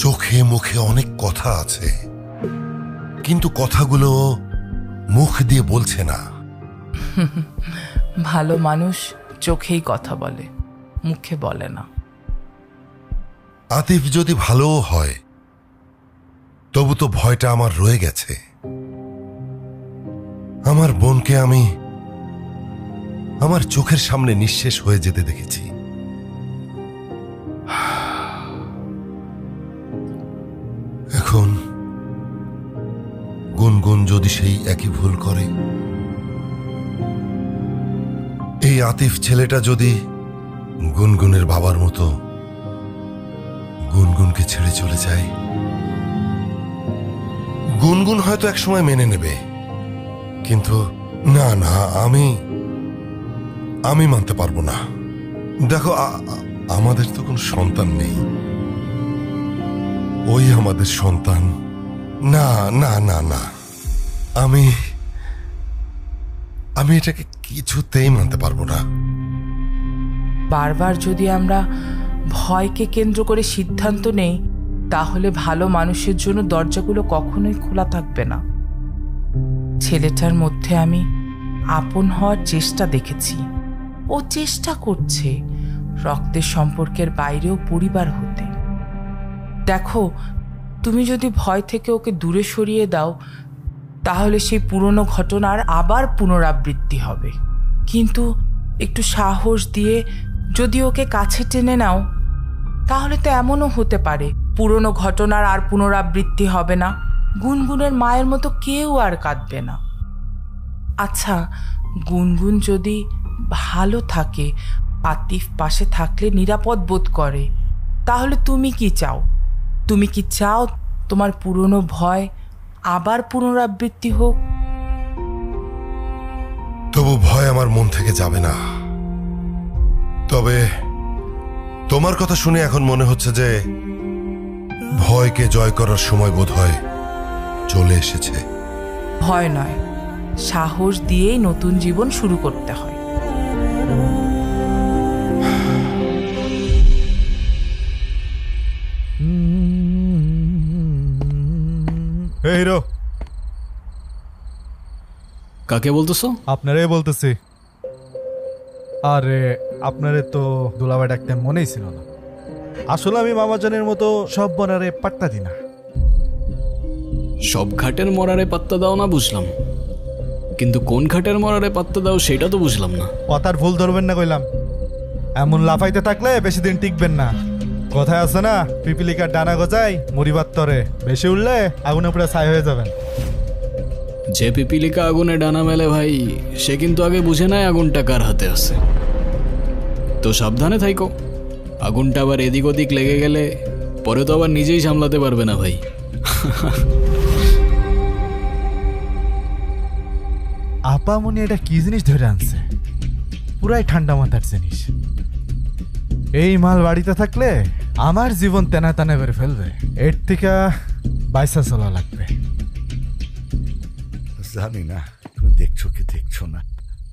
চোখে মুখে অনেক কথা আছে, কিন্তু কথাগুলো মুখ দিয়ে বলছে না। ভালো মানুষ চোখেই কথা বলে, মুখে বলে না। আতিফ যদি ভালোও হয়, তবু তো ভয়টা আমার রয়ে গেছে। আমার বোনকে আমি আমার চোখের সামনে নিঃশেষ হয়ে যেতে দেখেছি। এখন গুনগুন যদি সেই একই ভুল করে, এই আতিফ ছেলেটা যদি গুনগুনের বাবার মতো গুনগুনকে ছেড়ে চলে যায়, গুনগুন হয়তো একসময় মেনে নেবে, কিন্তু না না, আমি মানতে পারবো না। দেখো, আমাদের তো কোনো সন্তান নেই, ওই আমাদের সন্তান। না না না না, আমি এটাকে কিছুতেই মানতে পারবো না। বারবার যদি আমরা ভয়কে কেন্দ্র করে সিদ্ধান্ত নেই, তাহলে ভালো মানুষের জন্য দরজাগুলো কখনোই খোলা থাকবে না। ছেলেটার মধ্যে আমি আপন হওয়ার চেষ্টা দেখেছি। ও চেষ্টা করছে রক্তের সম্পর্কের বাইরেও পরিবার হতে। দেখো, তুমি যদি ভয় থেকে ওকে দূরে সরিয়ে দাও, তাহলে সেই পুরনো ঘটনার আবার পুনরাবৃত্তি হবে। কিন্তু একটু সাহস দিয়ে যদি ওকে কাছে টেনে নাও, তাহলে তো এমনও হতে পারে পুরনো ঘটনার আর পুনরাবৃত্তি হবে না, গুনগুনের মায়ের মতো কেউ আর কাঁদবে না। আচ্ছা, গুনগুন যদি ভালো থাকে, আতিফ পাশে থাকলে নিরাপদ বোধ করে, তাহলে তুমি কি চাও? তুমি কি চাও তোমার পুরনো ভয় আবার পুনরাবৃত্তি হোক? তবু ভয় আমার মন থেকে যাবে না। তবে তোমার কথা শুনে এখন মনে হচ্ছে যে ভয়কে জয় করার সময় বোধহয় চলে এসেছে। ভয় নয়, সাহস দিয়েই নতুন জীবন শুরু করতে হয়। হিরো, কাকে বলতেছো? আপনারাই বলতেছি। আরে আপনারে তো দুলাভাই ডাকতে মনেই ছিল না। আসলে আমি মামাজনের মতো সব বনারে পাত্তা দিই না। সব ঘাটের মরারে পাত্তা দাও না বুঝলাম, কিন্তু কোন ঘাটের মরারে পাত্তা দাও সেটা তো বুঝলাম না। কথার ভুল ধরবেন না কইলাম। এমন লাফাইতে থাকলে বেশি দিন টিকবেন না। কথায় আছে না, পিপিলিকার ডানা গজাই মরিবার তরে, বেশি উঠলে আগুনে পুরো ছাই হয়ে যাবেন। যে পিপিলিকা আগুনে ডানা মেলে ভাই, সে কিন্তু আগে বুঝে নেয় আগুনটা কার হাতে আছে। তো সাবধানে থাইকো, আগুনটা আবার এদিক ওদিক লেগে গেলে পরে তো আবার নিজেই সামলাতে পারবে না ভাই। আপামনি এটা কি জিনিস ধরে আনছে? পুরাই ঠান্ডা মাথার জিনিস। এই মাল বাড়িতে থাকলে আমার জীবন তেনা তেনা করে ফেলবে। এর থেকে বাইসা চলা লাগবে। জানি না তুমি দেখছো কি দেখছো না,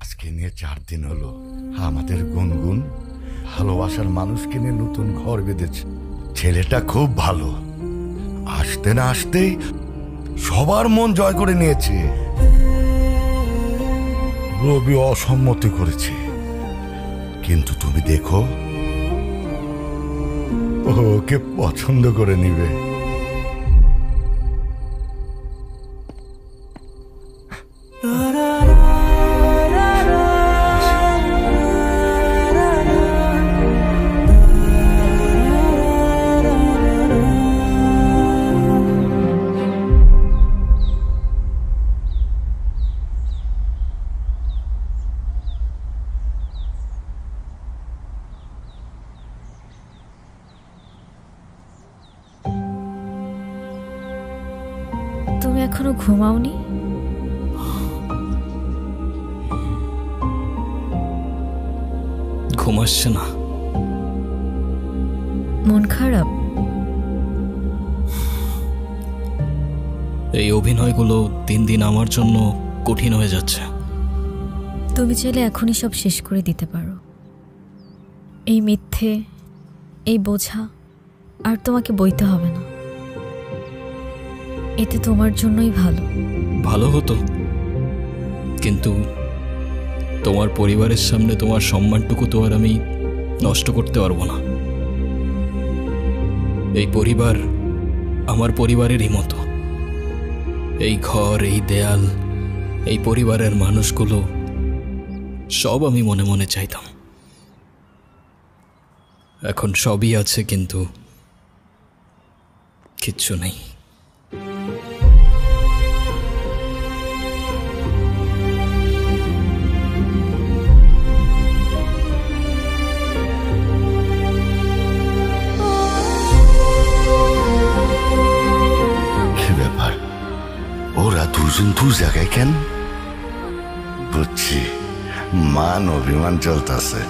আজকে নিয়ে 4 দিন হলো আমাদের গুনগুন ভালোবাসার মানুষকে নিয়ে নতুন ঘর বেঁধেছে। ছেলেটা খুব ভালো, আসতে না আসতেই সবার মন জয় করে নিয়েছে। রবি অসম্মতি করেছে, কিন্তু তুমি দেখো ওকে পছন্দ করে নিবে। তুমি এখনো ঘুমাওনি? ঘুম আসছে না। মন খারাপ? এই অভিনয়গুলো দিন দিন আমার জন্য কঠিন হয়ে যাচ্ছে। তুমি চাইলে এখনই সব শেষ করে দিতে পারো। এই মিথ্যে, এই বোঝা আর তোমাকে বইতে হবে না। এতে তোমার জন্যই ভালো। ভালো হতো, কিন্তু তোমার পরিবারের সামনে তোমার সম্মানটুকু তো আর আমি নষ্ট করতে পারবো না। এই পরিবার আমার পরিবারেরই মতো। এই ঘর, এই দেয়াল, এই পরিবারের মানুষগুলো সব আমি মনে মনে চাইতাম। এখন সবই আছে, কিন্তু কিচ্ছু নেই। ওরা দুজন দু জায়গায় কেন? বুঝছি, মান অভিমান চলতেছে।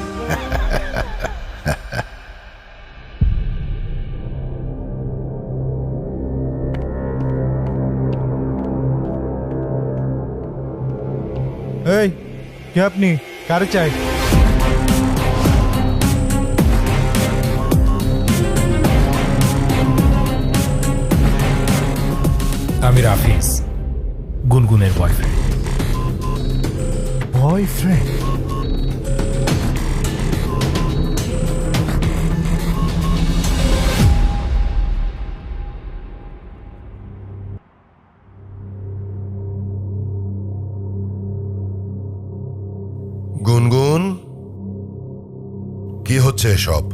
এই কে আপনি? কারে চাই? আমি রাফিজ, গুনগুনের বয়ফ্রেন্ড। বয়ফ্রেন্ড? গুনগুন, কি হচ্ছে এসব?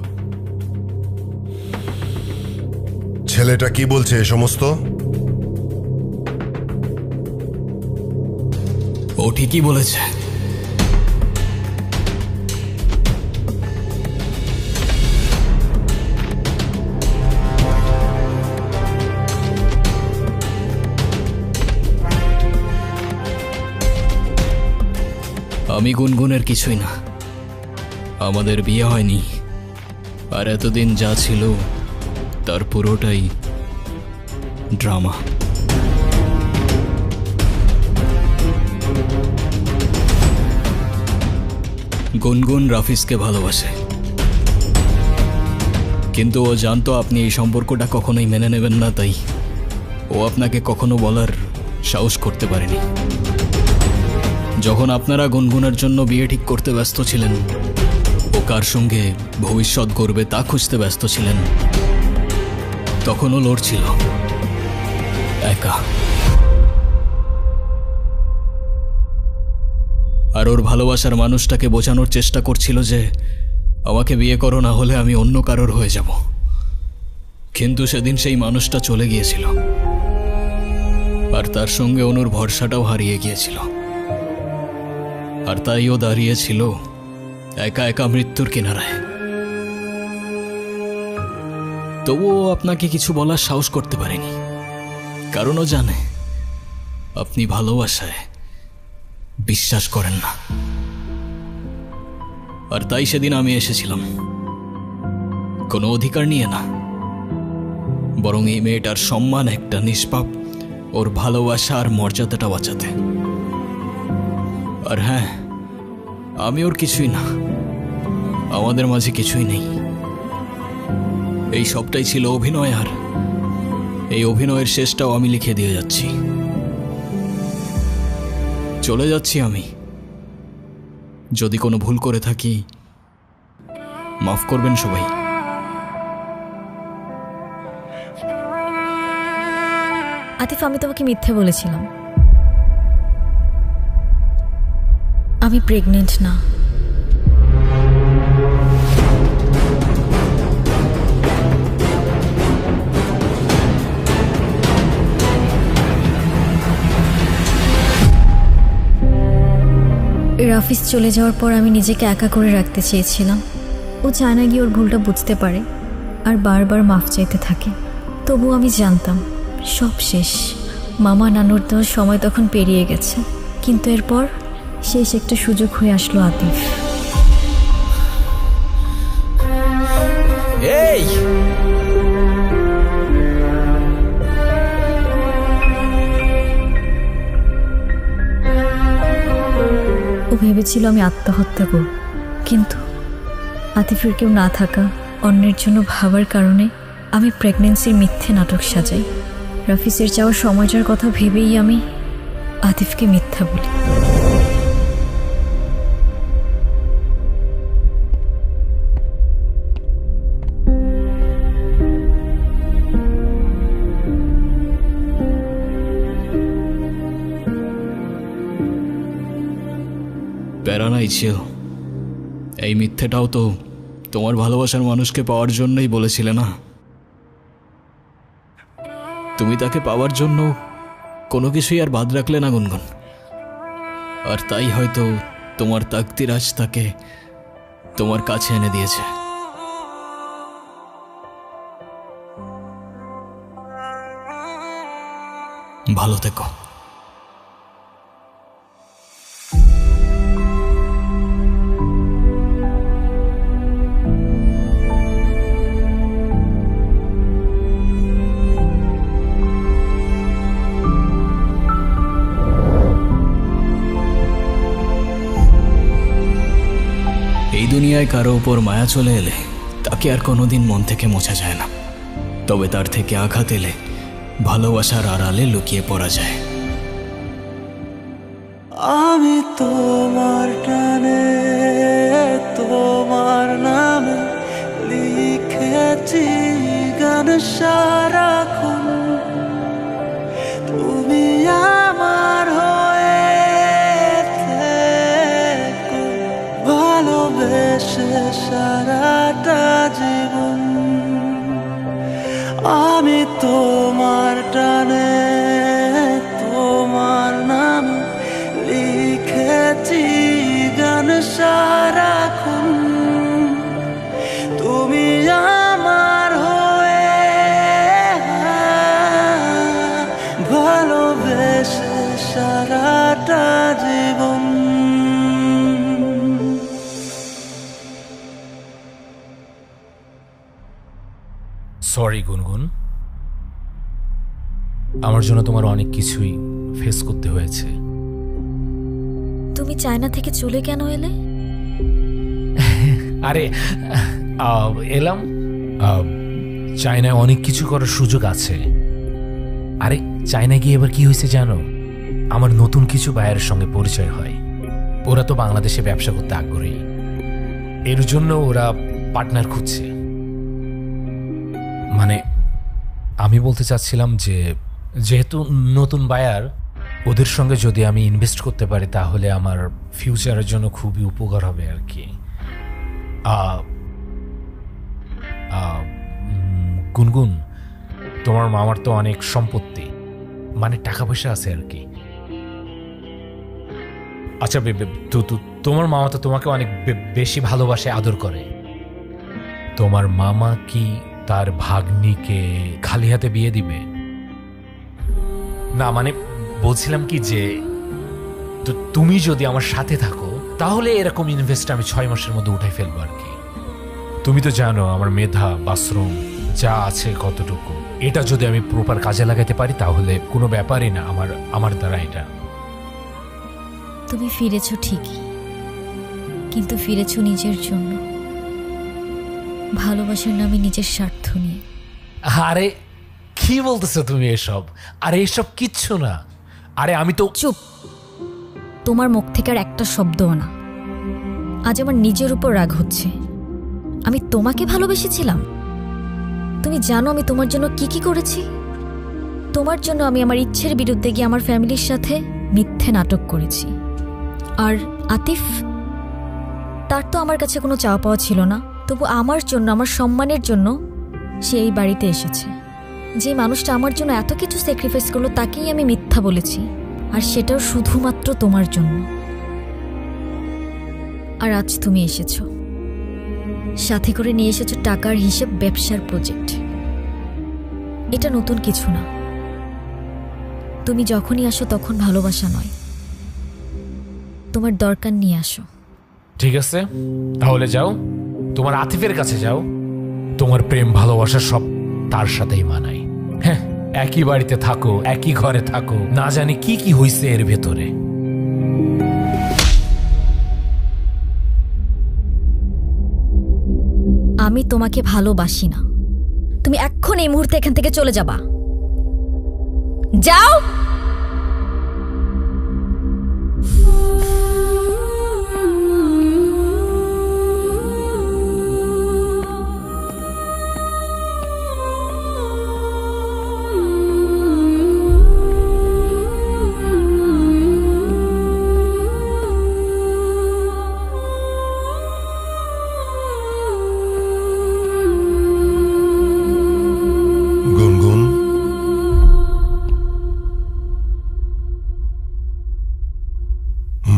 ছেলেটা কি বলছে এ সমস্ত? ও ঠিকই বলেছে। আমি গুনগুনের কিছুই না। আমাদের বিয়ে হয়নি, আর এতদিন যা ছিল তার পুরোটাই ড্রামা। গুনগুন রাফিজকে ভালোবাসে, কিন্তু ও জানতো আপনি এই সম্পর্কটা কখনোই মেনে নেবেন না, তাই ও আপনাকে কখনো বলার সাহস করতে পারেনি। যখন আপনারা গুনগুনের জন্য বিয়ে ঠিক করতে ব্যস্ত ছিলেন, ও কার সঙ্গে ভবিষ্যৎ গড়বে তা খুঁজতে ব্যস্ত ছিলেন, তখন ও লড়ছিল একা। আর ওর ভালোবাসার মানুষটাকে বোঝানোর চেষ্টা করছিল যে আমাকে বিয়ে করো, না হলে আমি অন্য কারোর হয়ে যাব। কিন্তু সেদিন সেই মানুষটা চলে গিয়েছিল, আর তার সঙ্গে অনুর ভরসাটাও হারিয়ে গিয়েছিল। আর তাই ও দাঁড়িয়েছিল একা একা মৃত্যুর কিনারায়। তবুও আপনাকে কিছু বলার সাহস করতে পারেনি, কারণ ও জানে আপনি ভালোবাসায় বিশ্বাস করেন না। আর তাই সেদিন আমি এসেছিলাম কোনো অধিকার নিয়ে না, বরং এই মেয়েটার সম্মান, একটা নিষ্পাপ ওর ভালোবাসা আর মর্যাদাটা বাঁচাতে। আর হ্যাঁ, আমি ওর কিছুই না, আমাদের মাঝে কিছুই নেই। এই সবটাই ছিল অভিনয়, আর এই অভিনয়ের শেষটাও আমি লিখে দিয়ে যাচ্ছি। চলে যাচ্ছি আমি। যদি কোনো ভুল করে থাকি মাফ করবেন সবাই। আতিফ, আমি তোমাকে মিথ্যে বলেছিলাম। আমি প্রেগনেন্ট না। রাফিজ চলে যাওয়ার পর আমি নিজেকে একা করে রাখতে চেয়েছিলাম। ও চায় না গিয়ে ওর ভুলটা বুঝতে পারে আর বারবার মাফ চাইতে থাকে। তবু আমি জানতাম সব শেষ। মামা নানুর দেওয়ার সময় তখন পেরিয়ে গেছে, কিন্তু এরপর শেষ একটা সুযোগ হয়ে আসলো আতিফ। এই ও ভেবেছিল আমি আত্মহত্যা করব, কিন্তু আতিফের কেউ না থাকা, অন্যের জন্য ভাবার কারণে আমি প্রেগনেন্সির মিথ্যে নাটক সাজাই। রাফিজের যাওয়ার সময়টার কথা ভেবেই আমি আতিফকে মিথ্যা বলি। প্যারা নাই ছিল, এই মিথ্যেটাও তো তোমার ভালোবাসার মানুষকে পাওয়ার জন্যই বলেছিলে না? তুমি তাকে পাওয়ার জন্য কোনো কিছুই আর বাদ রাখলে না গুনগুন, আর তাই হয়তো তোমার তাকদির আজ তাকে তোমার কাছে এনে দিয়েছে। ভালো থেকো। এই দুনিয়ায় কারো উপর মায়া চলে এলে তাকে আর কোনোদিন মন থেকে মোছা যায় না, তবে তার থেকে আঘাত এলে ভালোবাসার আড়ালে লুকিয়ে পড়া যায়। আমি তোমার টানে তোমার নামে লিখেছি গান সারাক্ষণ, তুমি আমার হয়ে থেকো ভালোবেসে সারাটা জীবন। আমি তোমার টানে তোমার নামে লিখেছি গান সারাক্ষণ, তুমি আমার হয়ে ভালোবেসে সারাটা জীবন। সরি গুনগুন, আমার জন্য তোমার অনেক কিছুই ফেস করতে হয়েছে। তুমি চায়না থেকে চলে কেন এলে? আরে এলাম, চায়নায় অনেক কিছু করার সুযোগ আছে। আরে চায়নায় গিয়ে এবার কি হয়েছে জানো? আমার নতুন কিছু বায়ারের সঙ্গে পরিচয় হয়। ওরা তো বাংলাদেশে ব্যবসা করতে আগ্রহী, এর জন্য ওরা পার্টনার খুঁজছে। মানে আমি বলতে চাচ্ছিলাম যে যেহেতু নতুন বায়ার, ওদের সঙ্গে যদি আমি ইনভেস্ট করতে পারি তাহলে আমার ফিউচারের জন্য খুবই উপকার হবে আর কি। গুনগুন, তোমার মামার তো অনেক সম্পত্তি, মানে টাকা পয়সা আছে আর কি। আচ্ছা তোমার মামা তো তোমাকে অনেক বেশি ভালোবাসে, আদর করে। তোমার মামা কি তার ভাগ্নিকে খালি হাতে বিয়ে দিবে? না মানে বলছিলাম কি যে তুমি যদি আমার সাথে থাকো তাহলে এরকম ইনভেস্ট আমি 6 মাসের মধ্যে উঠাই ফেলবো আর কি। তুমি তো জানো আমার মেধা বাথরুম যা আছে কতটুকু, এটা যদি আমি প্রপার কাজে লাগাতে পারি তাহলে কোনো ব্যাপারই না আমার দ্বারা এটা। তুমি ফিরেছো ঠিকই, কিন্তু ফিরেছো নিজের জন্য, ভালোবাসার নামে নিজের স্বার্থ নিয়ে। আরে কি বলতেছো তুমি এসব? আরে এসব কিচ্ছু না। আরে আমি তো চুপ, তোমার মুখ থেকে আর একটা শব্দও না। আজ আমার নিজের উপর রাগ হচ্ছে। আমি তোমাকে ভালোবেসেছিলাম। তুমি জানো আমি তোমার জন্য কি কি করেছি? তোমার জন্য আমি আমার ইচ্ছের বিরুদ্ধে গিয়ে আমার ফ্যামিলির সাথে মিথ্যে নাটক করেছি। আর আতিফ, তার তো আমার কাছে কোনো চাওয়া পাওয়া ছিল না, তবু আমার জন্য, আমার সম্মানের জন্য সে এই বাড়িতে এসেছে। যে মানুষটা আমার জন্য এত কিছু স্যাক্রিফাইস করলো তাকেই আমি মিথ্যা বলেছি, আর সেটাও শুধুমাত্র তোমার জন্য। আর আজ তুমি এসেছো, সাথে করে নিয়ে এসেছো টাকার হিসেব, ব্যবসার প্রজেক্ট। এটা নতুন কিছু না। তুমি যখনই আসো তখন ভালোবাসা নয়, তোমার দরকার নিয়ে আসো। ঠিক আছে, তাহলে যাও, তোমার আতিফের কাছে যাও। তোমার প্রেম ভালোবাসা সব তার সাথেই মানায়। হ্যাঁ, একই বাড়িতে থাকো, একই ঘরে থাকো, না জানি কি কি হইছে এর ভেতরে। আমি তোমাকে ভালোবাসি না। তুমি এখন এই মুহূর্তে এখান থেকে চলে যাবা। যাও।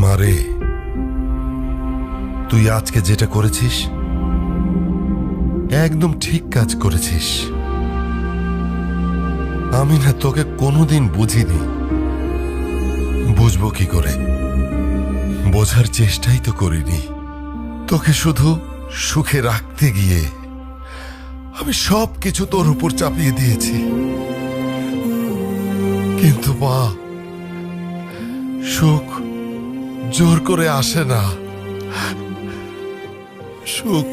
মারে, তুই আজকে যেটা করেছিস একদম ঠিক কাজ করেছিস। আমি না তোকে কোনোদিন বুঝিনি, বুঝবো কি করে? বোঝার চেষ্টাই তো করিনি। তোকে শুধু সুখে রাখতে গিয়ে আমি সব কিছু তোর উপর চাপিয়ে দিয়েছি। কিন্তু মা, সুখ জোর করে আসে না। সুখ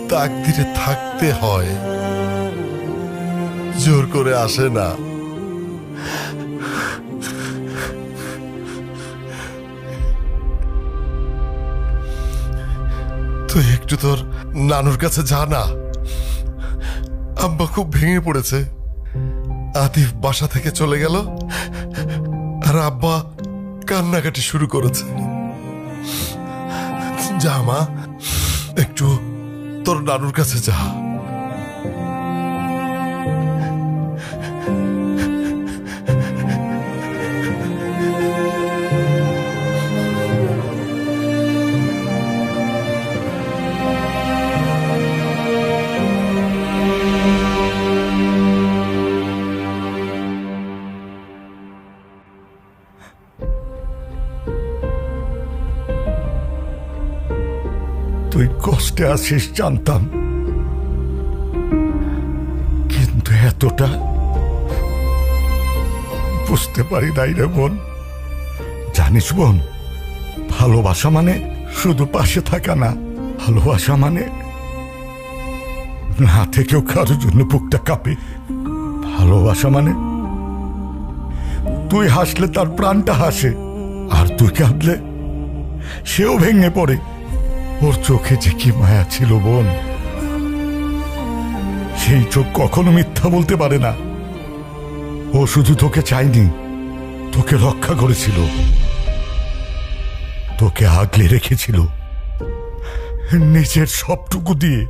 তাকদিরে থাকতে হয়, জোর করে আসে না। তুই একটু তোর নানুর কাছে যা না। আব্বা খুব ভেঙে পড়েছে। আতিফ বাসা থেকে চলে গেল আর আব্বা কান্নাকাটি শুরু করেছে। যা মা, একটু তোর নানুর কাছে যা। তুই কষ্টে আছিস জানতাম, কিন্তু এতটা বুঝতে পারি নাই রে বোন। জানিস বোন, ভালোবাসা মানে শুধু পাশে থাকা না, ভালোবাসা মানে না থেকেও কারোর জন্য বুকটা কাঁপে। ভালোবাসা মানে তুই হাসলে তার প্রাণটা হাসে, আর তুই কাঁদলে সেও ভেঙে পড়ে। ওর চোখে যে কি মায়া ছিল বোন, সেই চোখ কখনো মিথ্যা বলতে পারে না। ও শুধু তোকে চায়নি, তোকে রক্ষা করেছিল, তোকে আগলে রেখেছিল নিজের সবটুকু দিয়ে।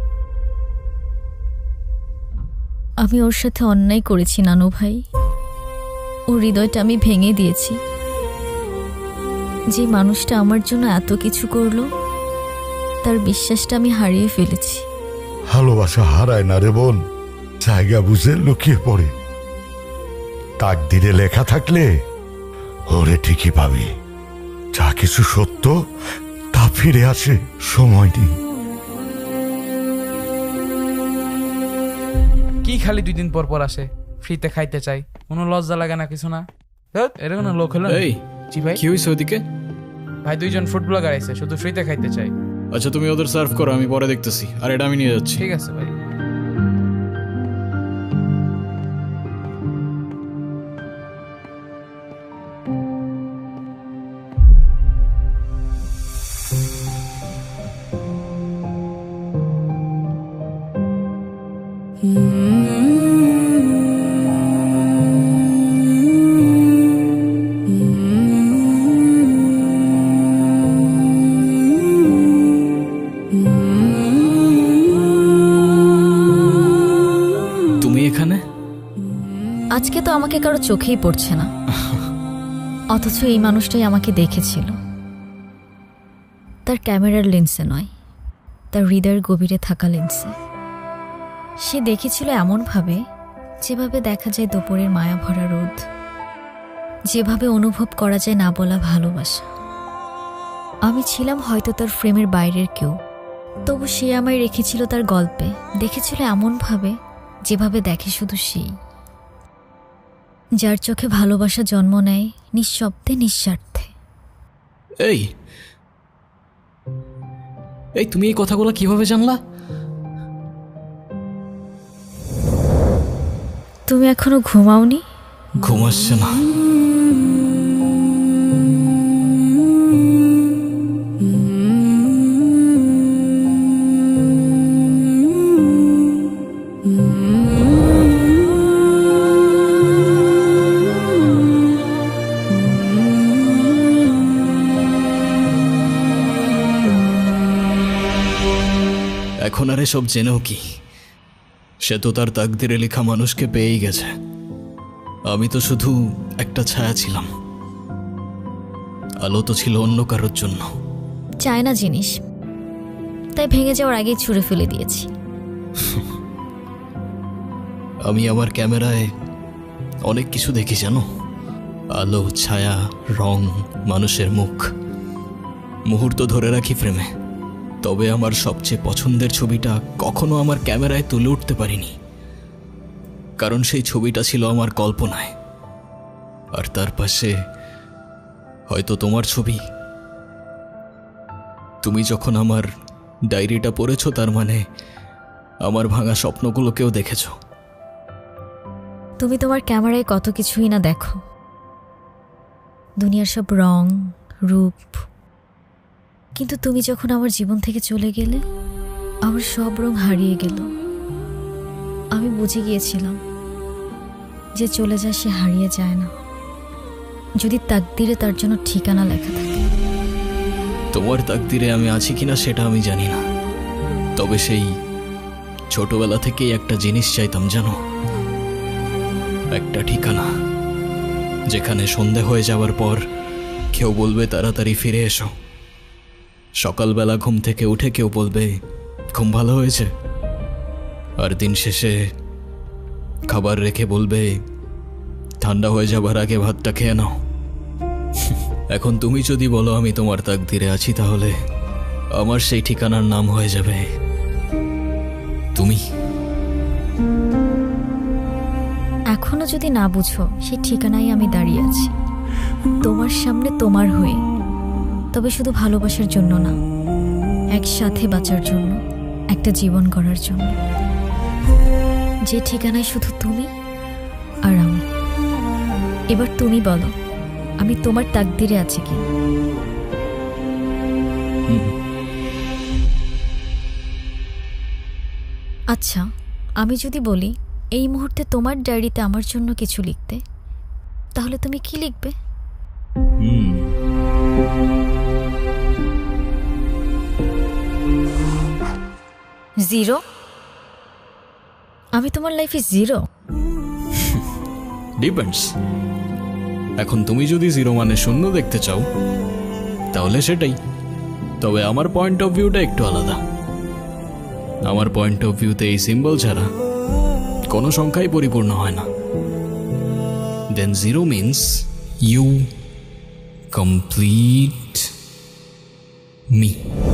আমি ওর সাথে অন্যায় করেছি নানু ভাই। ওর হৃদয়টা আমি ভেঙে দিয়েছি। যে মানুষটা আমার জন্য এত কিছু করলো, তার বিশ্বাসটা আমি হারিয়ে ফেলেছি। ভালোবাসা হারায় না রে বোন, জায়গা বুঝে লুকিয়ে পড়ে। তাকদিরে লেখা থাকলে ওরে ঠিকই পাবি। যা কিছু সত্য তা ফিরে আসে, সময় নেই। কি খালি 2 দিন পর পর আসে, ফ্রিতে খাইতে চাই, কোনো লজ্জা লাগে না কিছু না? এরকম না লোক হলো। এই জি ভাই, কি হয়েছে ওদিকে? ভাই 2 জন ফুড ব্লগার আইছে, শুধু ফ্রিতে খাইতে চাই। আচ্ছা তুমি ওদের সার্ভ করো, আমি পরে দেখতেছি। আর এটা আমি নিয়ে যাচ্ছি। ঠিক আছে ভাই। তুমি এখানে? আজকে তো আমাকে কারো চোখেই পড়ছে না, অথচ এই মানুষটাই আমাকে দেখেছিল। তার ক্যামেরার লেন্সে নয়, তার হৃদয়ের গভীরে থাকা লেন্সে। সে দেখেছিল এমনভাবে যেভাবে দেখা যায় দুপুরের মায়া ভরা রোদ, যেভাবে অনুভব করা যায় না বলা ভালোবাসা। আমি ছিলাম হয়তো তার ফ্রেমের বাইরের কেউ, তবু সে আমায় রেখেছিল তার গল্পে, দেখেছিল এমনভাবে যেভাবে দেখে শুধু সেই, যার চোখে ভালোবাসা জন্ম নেয় নিঃশব্দে নিঃস্বার্থে। এই এই তুমি এই কথাগুলো কিভাবে জানলা? তুমি এখনো ঘুমাওনি? ঘুম আসছে না। এখন আর এসব জেনেও কি? সে তো তার তাকদিরে লেখা মানুষকে পেয়েই গেছে। আমি তো শুধু একটা ছায়া ছিলাম, আলো তো ছিল অন্য কারোর জন্য। চায় না জিনিস, তাই ভেঙে যাওয়ার আগেই ছুঁড়ে ফেলে দিয়েছি। আমি আমার ক্যামেরায় অনেক কিছু দেখি জানো, আলো, ছায়া, রং, মানুষের মুখ, মুহূর্ত ধরে রাখি ফ্রেমে। তবে আমার সবচেয়ে পছন্দের ছবিটা কখনো আমার ক্যামেরায় তুলে উঠতে পারিনি, কারণ সেই ছবিটা ছিল আমার কল্পনায়। আর তার পাশে হয়তো তোমার ছবি। তুমি যখন আমার ডায়েরিটা পড়েছো, তার মানে আমার ভাঙা স্বপ্নগুলোকেও দেখেছো। তুমি তোমার ক্যামেরায় কত কিছুই না দেখো, দুনিয়ার সব রং, রূপ। কিন্তু তুমি যখন আমার জীবন থেকে চলে গেলে, আমার সব রং হারিয়ে গেল। আমি বুঝে গিয়েছিলাম যে চলে যায় সে হারিয়ে যায় না, যদি তাকদিরে তার জন্য ঠিকানা লেখা থাকে। তোমার তাকদিরে আমি আছি কিনা সেটা আমি জানি না, তবে সেই ছোটবেলা থেকেই একটা জিনিস চাইতাম জানো, একটা ঠিকানা, যেখানে সন্ধে হয়ে যাওয়ার পর কেউ বলবে তাড়াতাড়ি ফিরে এসো। সকালবেলা ঘুম থেকে উঠে কেউ বলবে ঘুম ভালো হয়েছে, আর দিন শেষে খাবার রেখে বলবে ঠান্ডা হয়ে যাবার আগে ভাতটা খেয়ে নাও। এখন তুমি যদি বলো আমি তোমার তাকদিরে আছি, তাহলে আমার সেই ঠিকানার নাম হয়ে যাবে তুমি। এখনো যদি না বুঝো, সেই ঠিকানায় আমি দাঁড়িয়ে আছি তোমার সামনে, তোমার হয়ে। তবে শুধু ভালোবাসার জন্য না, একসাথে বাঁচার জন্য, একটা জীবন গড়ার জন্য, যে ঠিকানায় শুধু তুমি আর আমি। এবার তুমি বলো, আমি তোমার তাকদিরে আছি কি? আচ্ছা, আমি যদি বলি এই মুহূর্তে তোমার ডায়েরিতে আমার জন্য কিছু লিখতে, তাহলে তুমি কি লিখবে? জিরো? আমি তোমার লাইফে জিরো? ডিপেন্ডস। এখন তুমি যদি জিরো মানে শূন্য দেখতে চাও, তাহলে সেটাই। তবে আমার পয়েন্ট অফ ভিউটা একটু আলাদা। আমার পয়েন্ট অফ ভিউতে এই সিম্বল ছাড়া কোনো সংখ্যাই পরিপূর্ণ হয় না। then 0 means you complete me.